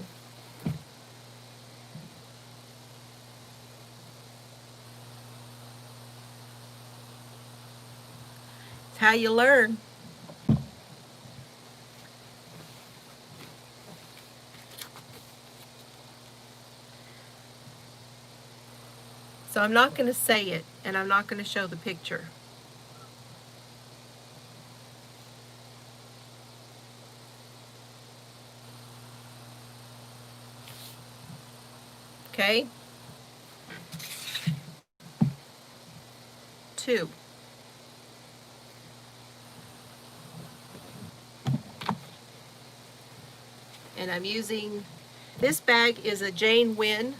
It's how you learn. So I'm not going to say it, and I'm not going to show the picture. Okay? 2. And I'm using, this bag is a Jane Wynn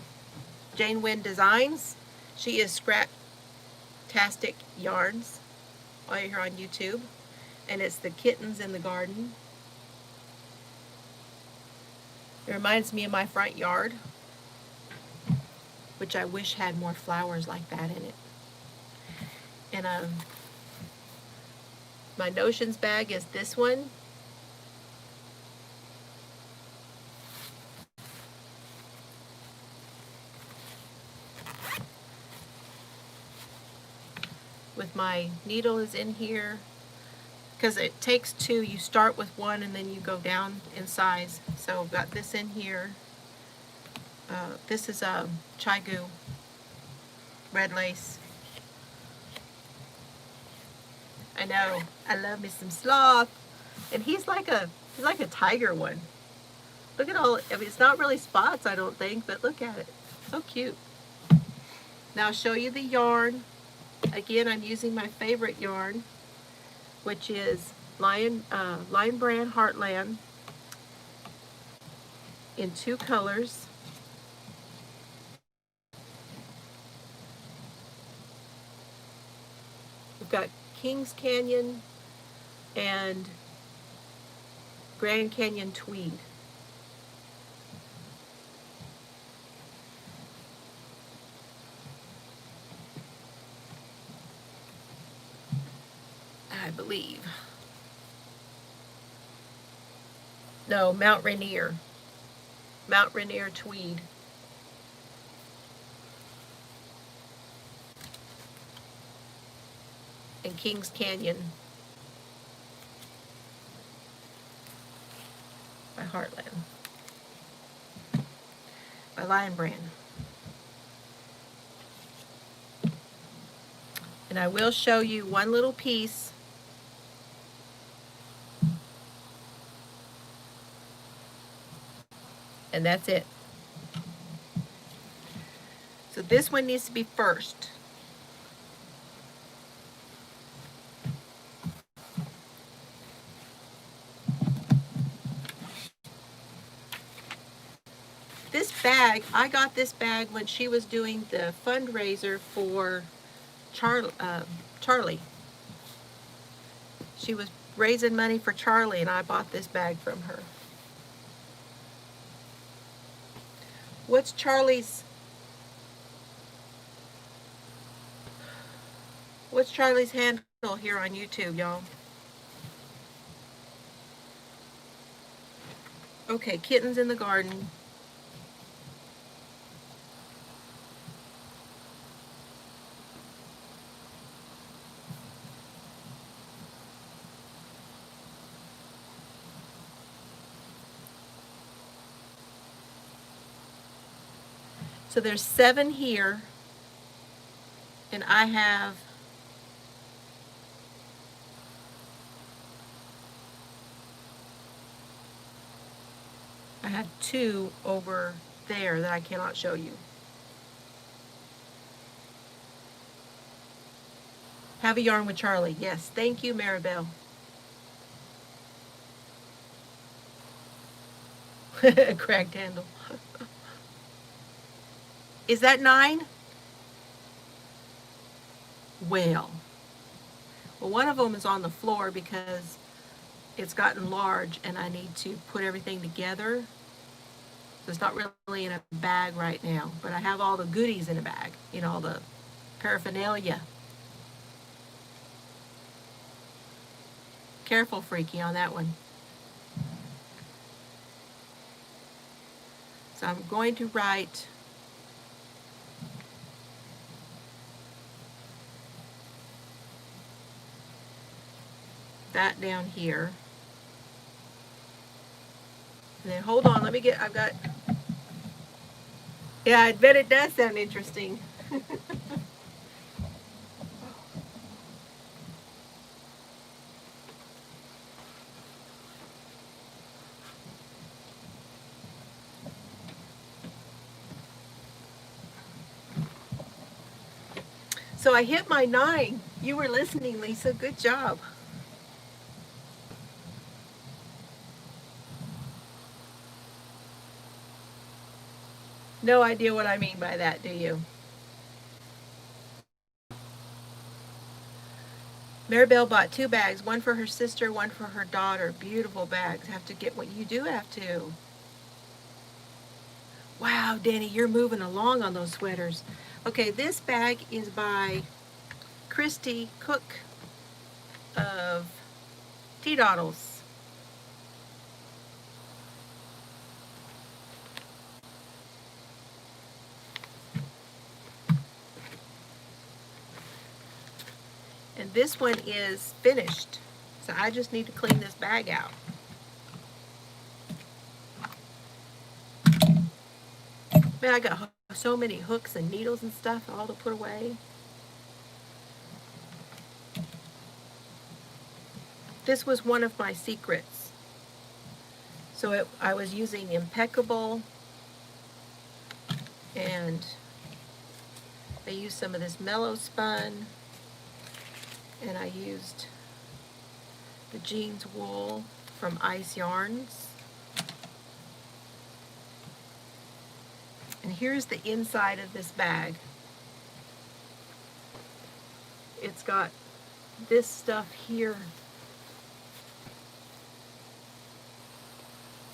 Designs. She is Scraptastic Yarns while you're here on YouTube. And it's the kittens in the garden. It reminds me of my front yard, which I wish had more flowers like that in it. And my notions bag is this one. With my needle is in here. Because it takes 2, you start with 1 and then you go down in size. So I've got this in here. This is a Chaigu red lace. I know, I love me some sloth. And he's like a tiger one. Look at all, I mean, it's not really spots, I don't think, but look at it. So cute. Now I'll show you the yarn. Again, I'm using my favorite yarn, which is Lion Brand Heartland in 2 colors. We've got Kings Canyon and Grand Canyon Tweed. I believe. No, Mount Rainier. Mount Rainier Tweed. And Kings Canyon by Heartland. By Lion Brand. And I will show you one little piece. And that's it. So this one needs to be first. This bag, I got this bag when she was doing the fundraiser for Charlie. She was raising money for Charlie and I bought this bag from her. What's Charlie's handle here on YouTube, y'all? Okay, Kittens in the Garden. So there's 7 here, and I have I have 2 over there that I cannot show you. Have a yarn with Charlie. Yes, thank you, Maribel. Cracked handle. Is that 9? Well, one of them is on the floor because it's gotten large and I need to put everything together. So it's not really in a bag right now, but I have all the goodies in a bag, you know, all the paraphernalia. Careful, Freaky, on that one. So I'm going to write that down here. And then hold on, let me get, I've got, yeah, I bet it does sound interesting. So I hit my 9. You were listening, Lisa. Good job. No idea what I mean by that, do you? Maribel bought 2 bags, one for her sister, one for her daughter. Beautiful bags. Have to get what you do have to. Wow, Danny, you're moving along on those sweaters. Okay, this bag is by Christy Cook of T-Doddles. And this one is finished. So I just need to clean this bag out. Man, I got so many hooks and needles and stuff all to put away. This was one of my secrets. So I was using Impeccable, and I used some of this Mellow Spun, and I used the jeans wool from Ice Yarns. And here's the inside of this bag. It's got this stuff here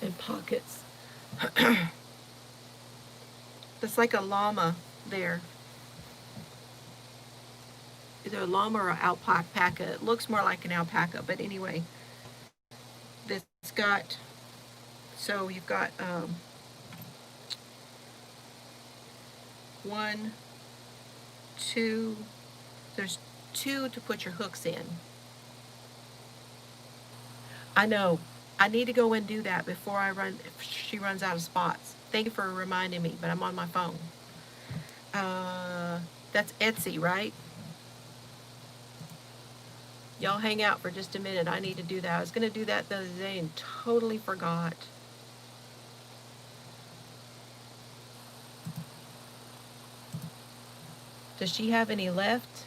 and pockets. It's like a llama there. Either a llama or an alpaca. It looks more like an alpaca, but anyway, this got, so you've got 1, 2, there's 2 to put your hooks in. I know, I need to go and do that before she runs out of spots. Thank you for reminding me, but I'm on my phone. That's Etsy, right? Y'all hang out for just a minute. I need to do that. I was going to do that the other day and totally forgot. Does she have any left?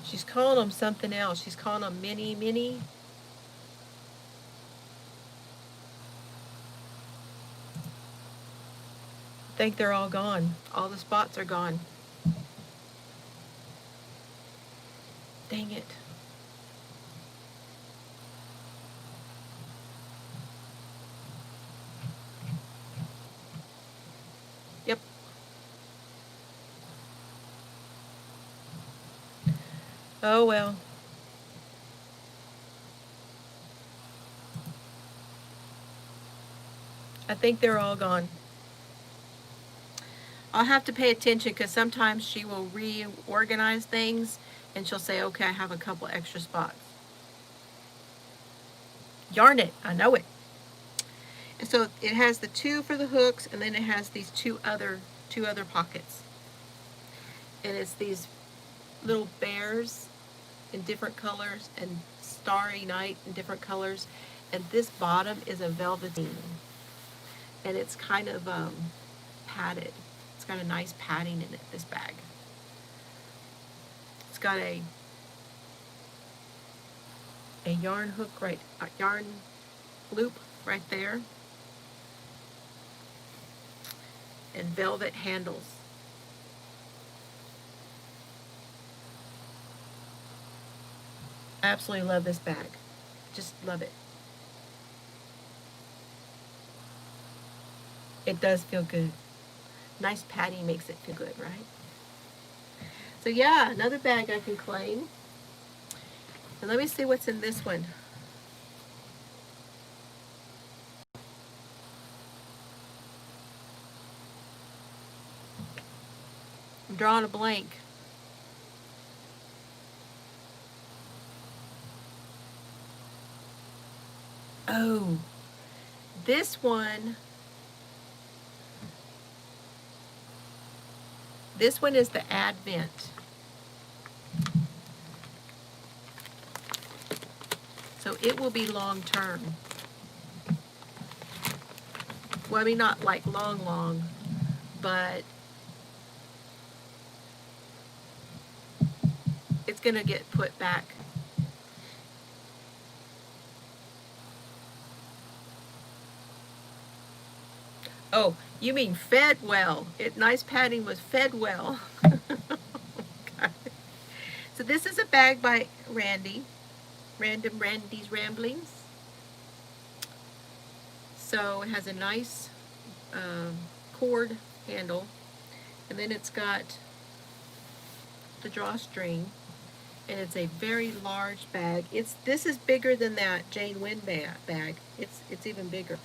She's calling them something else. She's calling them mini. I think they're all gone. All the spots are gone. Dang it. Yep. Oh well. I think they're all gone. I'll have to pay attention because sometimes she will reorganize things and she'll say, okay, I have a couple extra spots. Yarn it, I know it. And so it has the 2 for the hooks, and then it has these two other pockets. And it's these little bears in different colors and Starry Night in different colors. And this bottom is a velveteen, and it's kind of padded. It's got a nice padding in it, this bag. It's got a yarn hook yarn loop right there, and velvet handles. I absolutely love this bag. Just love it. It does feel good. Nice padding makes it feel good, right? So yeah, another bag I can claim. And let me see what's in this one. I'm drawing a blank. Oh, this one is the Advent. So it will be long term. Well, I mean, not like long, but it's going to get put back. Oh, you mean fed well. Nice padding was fed well. So this is a bag by Randy. Random Randy's Ramblings. So it has a nice cord handle, and then it's got the drawstring, and it's a very large bag. This is bigger than that Jane Wynn bag. It's even bigger.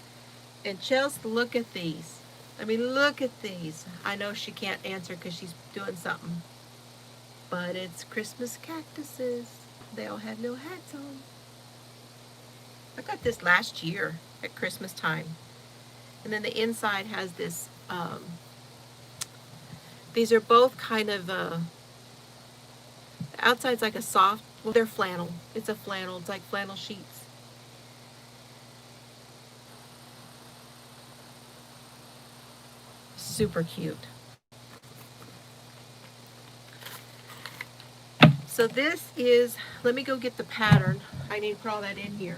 And Chelsea, look at these. I mean, look at these. I know she can't answer because she's doing something, but it's Christmas cactuses. They all have no hats on. I got this last year at Christmas time. And then the inside has this, these are both kind of, the outside's like a soft, well, they're flannel. It's a flannel. It's like flannel sheets. Super cute. So this is, let me go get the pattern. I need to put all that in here.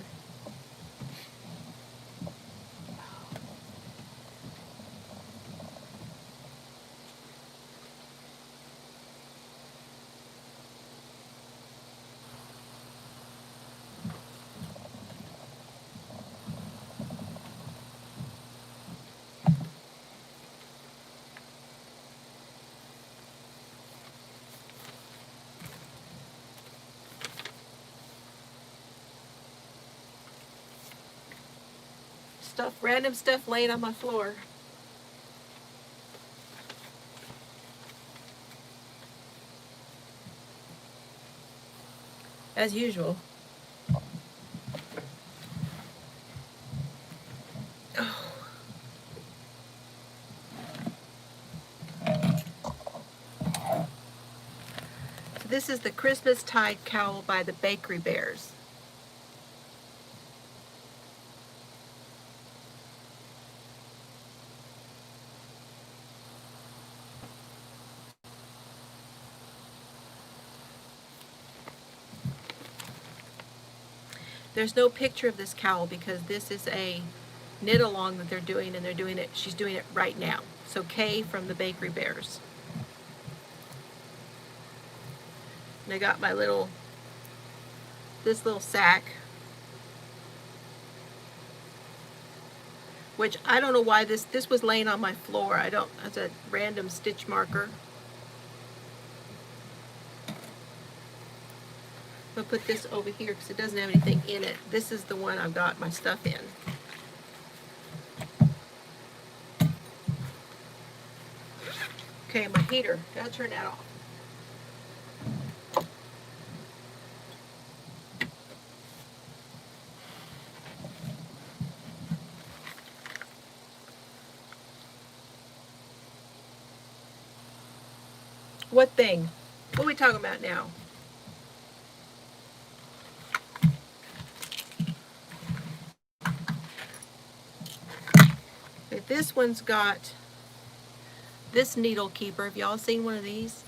Random stuff laying on my floor. As usual. Oh. So this is the Christmas Tide cowl by the Bakery Bears. There's no picture of this cowl because this is a knit along that they're doing, and she's doing it right now. So Kay from the Bakery Bears. And I got my this little sack, which I don't know why this was laying on my floor. It's a random stitch marker. I'm going to put this over here because it doesn't have anything in it. This is the one I've got my stuff in. Okay, my heater. Gotta turn that off. What thing? What are we talking about now? Okay, this one's got this needle keeper. Have y'all seen one of these?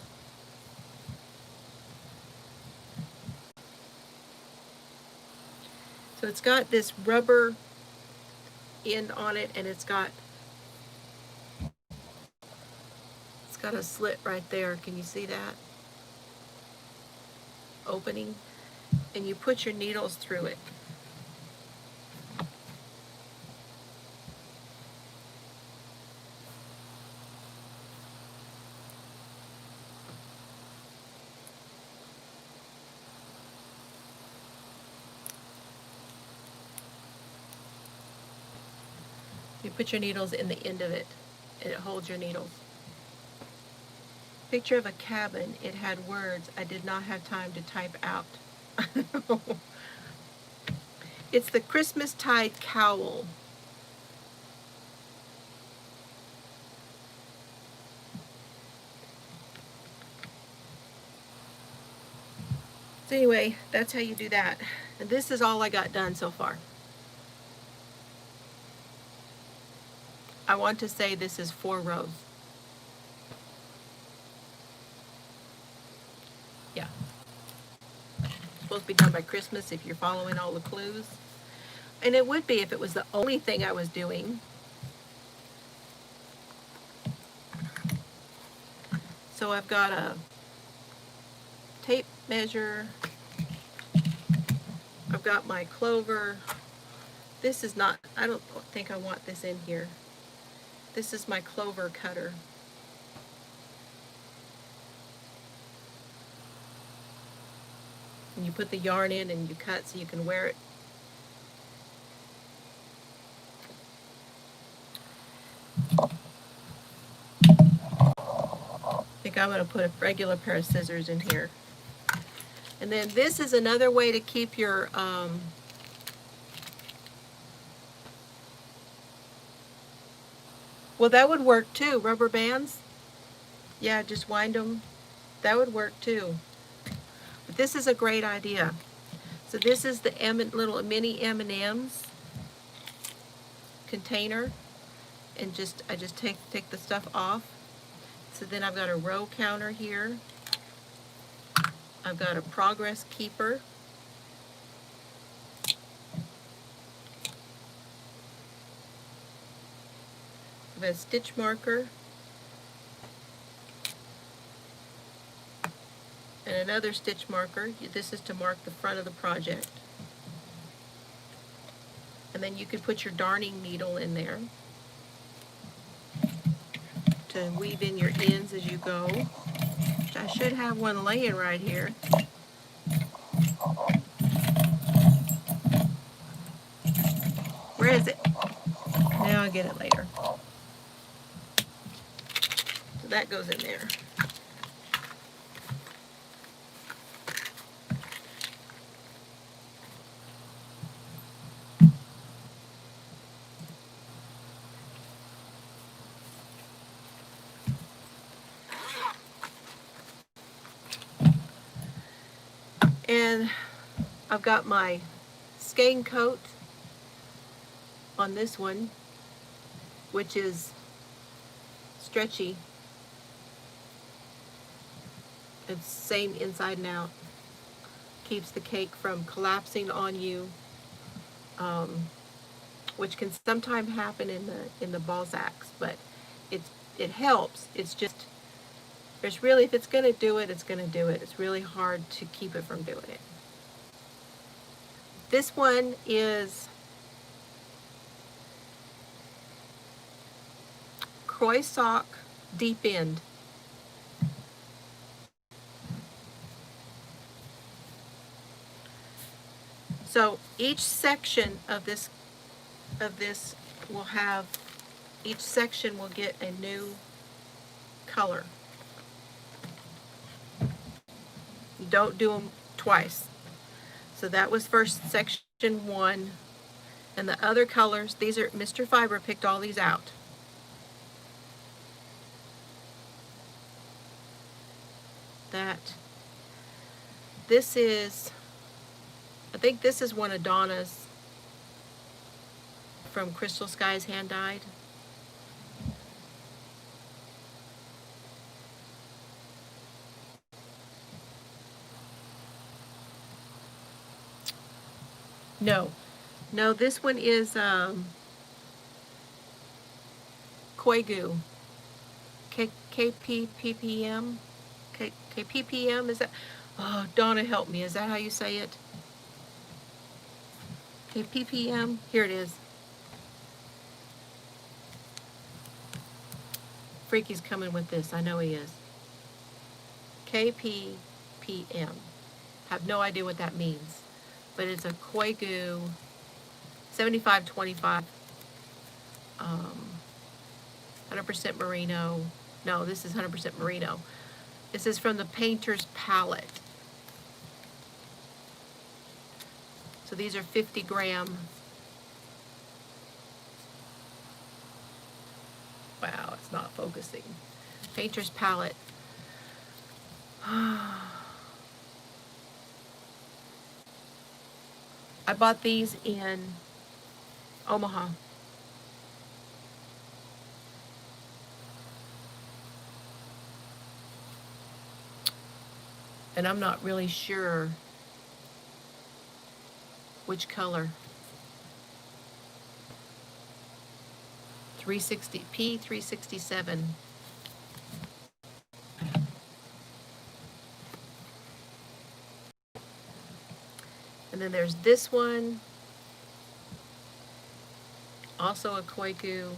So it's got this rubber end on it, and it's got a slit right there. Can you see that? Opening. And you put your needles through it. You put your needles in the end of it, and it holds your needles. Picture of a cabin. It had words I did not have time to type out. It's the Christmastide cowl. So anyway, that's how you do that. And this is all I got done so far. I want to say this is 4 rows. Yeah. Supposed to be done by Christmas if you're following all the clues. And it would be if it was the only thing I was doing. So I've got a tape measure. I've got my clover. This is not, I don't think I want this in here. This is my clover cutter. And you put the yarn in and you cut so you can wear it. I think I'm going to put a regular pair of scissors in here. And then this is another way to keep your well, that would work too. Rubber bands. Yeah, just wind them. That would work too. But this is a great idea. So this is the little mini M&Ms container, and I just take the stuff off. So then I've got a row counter here. I've got a progress keeper. I've got a stitch marker. And another stitch marker. This is to mark the front of the project. And then you could put your darning needle in there to weave in your ends as you go. I should have one laying right here. Where is it? Now I'll get it later. So that goes in there. And I've got my skein coat on this one, which is stretchy. It's same inside and out. Keeps the cake from collapsing on you, which can sometimes happen in the Balzacs, but it helps. It's just there's really, if it's going to do it, it's going to do it. It's really hard to keep it from doing it. This one is Croy sock deep end. So each section of this will have, each section will get a new color. You don't do them twice. So that was first section 1, and the other colors, these are, Mr. Fiber picked all these out. that. This is, I think this is one of Donna's from Crystal Skies Hand Dyed. No, no, this one is Koigu. KPPPM? KPPM, is that? Oh, Donna, help me. Is that how you say it? KPPM? Here it is. Freaky's coming with this. I know he is. KPPM. Have no idea what that means. But it's a Koigu 7525. 100% merino. No, this is 100% merino. This is from the Painter's Palette. So these are 50 gram. Wow, it's not focusing. Painter's Palette. I bought these in Omaha. And I'm not really sure which color. 360 P367. And then there's this one, also a Koigu.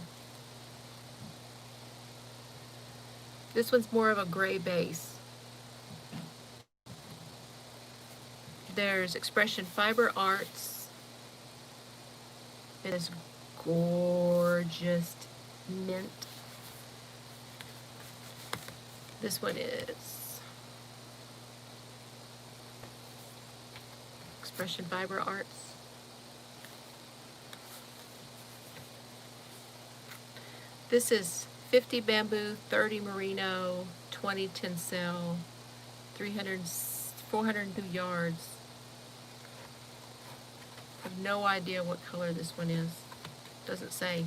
This one's more of a gray base. There's Expression Fiber Arts. It is gorgeous mint. This one is Expression Fiber Arts. This is 50 bamboo, 30 merino, 20 tencel, 402 yards. I have no idea what color this one is. Doesn't say.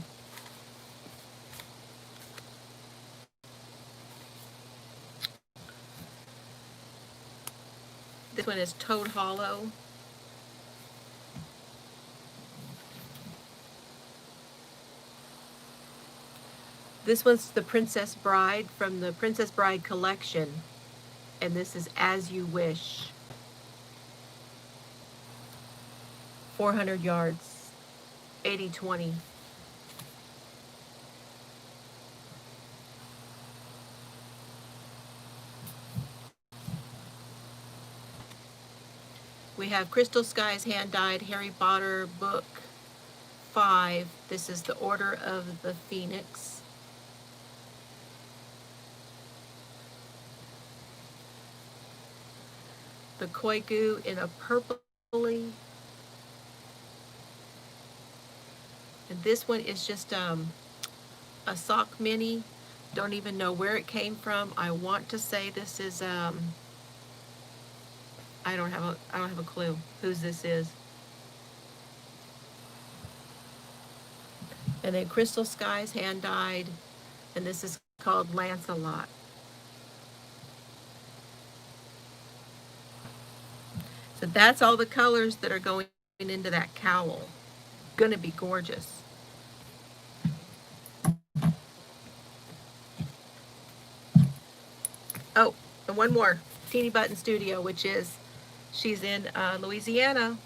This one is Toad Hollow. This one's the Princess Bride from the Princess Bride collection. And this is As You Wish. 400 yards. 80-20. We have Crystal Skies Hand Dyed Harry Potter Book 5. This is the Order of the Phoenix. The Koigu in a purpley. And this one is just a sock mini. Don't even know where it came from. I want to say this is I don't have a clue whose this is. And then Crystal Skies Hand Dyed, and this is called Lancelot. So that's all the colors that are going into that cowl. Gonna be gorgeous. Oh, and one more, Teeny Button Studio, which is, she's in Louisiana.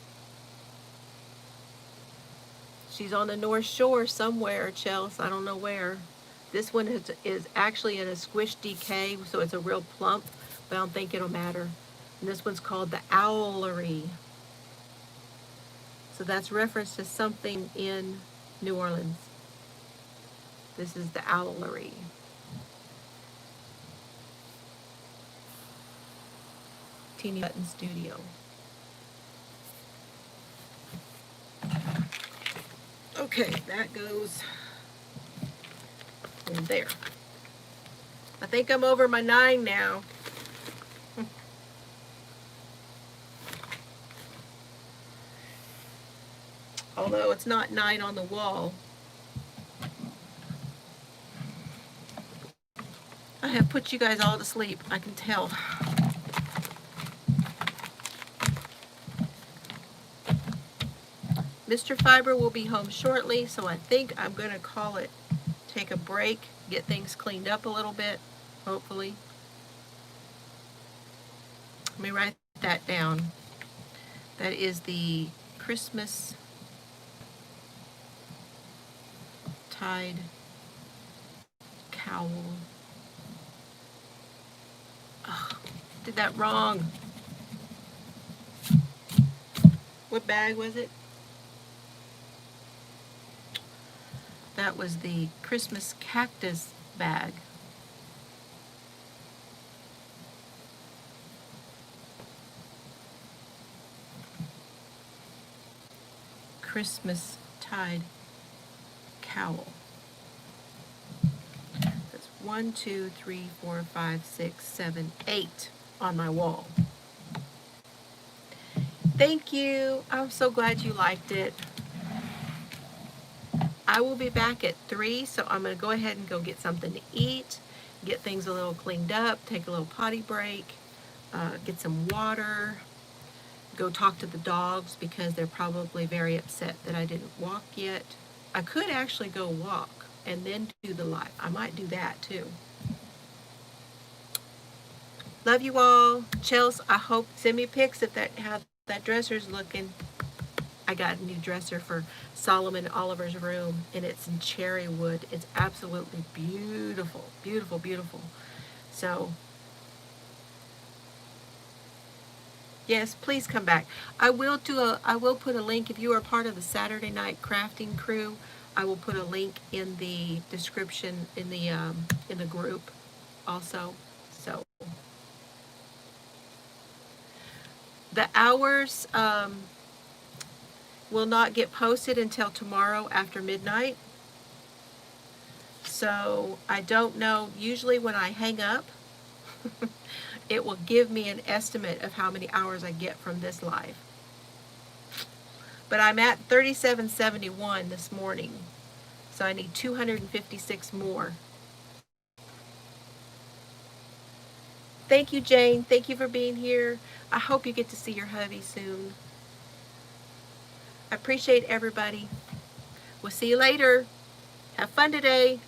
She's on the North Shore somewhere, Chelsea, I don't know where. This one is actually in a squish decay, so it's a real plump, but I don't think it'll matter. And this one's called the Owlery. So that's reference to something in New Orleans. This is the Owlery. Teeny Button Studio. Okay, that goes in there. I think I'm over my 9 now. although it's not 9 on the wall. I have put you guys all to sleep, I can tell. Mr. Fiber will be home shortly, so I think I'm going to call it, take a break, get things cleaned up a little bit, hopefully. Let me write that down. That is the Christmas tide cowl. Oh, did that wrong. What bag was it? That was the Christmas cactus bag. Christmas tide cowl. That's 1, 2, 3, 4, 5, 6, 7, 8 on my wall. Thank you. I'm so glad you liked it. I will be back at 3, so I'm going to go ahead and go get something to eat, get things a little cleaned up, take a little potty break, get some water, go talk to the dogs because they're probably very upset that I didn't walk yet. I could actually go walk and then do the live. I might do that too. Love you all. Chels, I hope, send me pics of how that dresser's looking. I got a new dresser for Solomon Oliver's room, and it's in cherry wood. It's absolutely beautiful, beautiful, beautiful. So, yes, please come back. I will put a link if you are part of the Saturday night crafting crew. I will put a link in the description in the group also. So the hours will not get posted until tomorrow after midnight. So I don't know. Usually when I hang up, it will give me an estimate of how many hours I get from this live. But I'm at 3771 this morning, so I need 256 more. Thank you, Jane. Thank you for being here. I hope you get to see your hubby soon. I appreciate everybody. We'll see you later. Have fun today.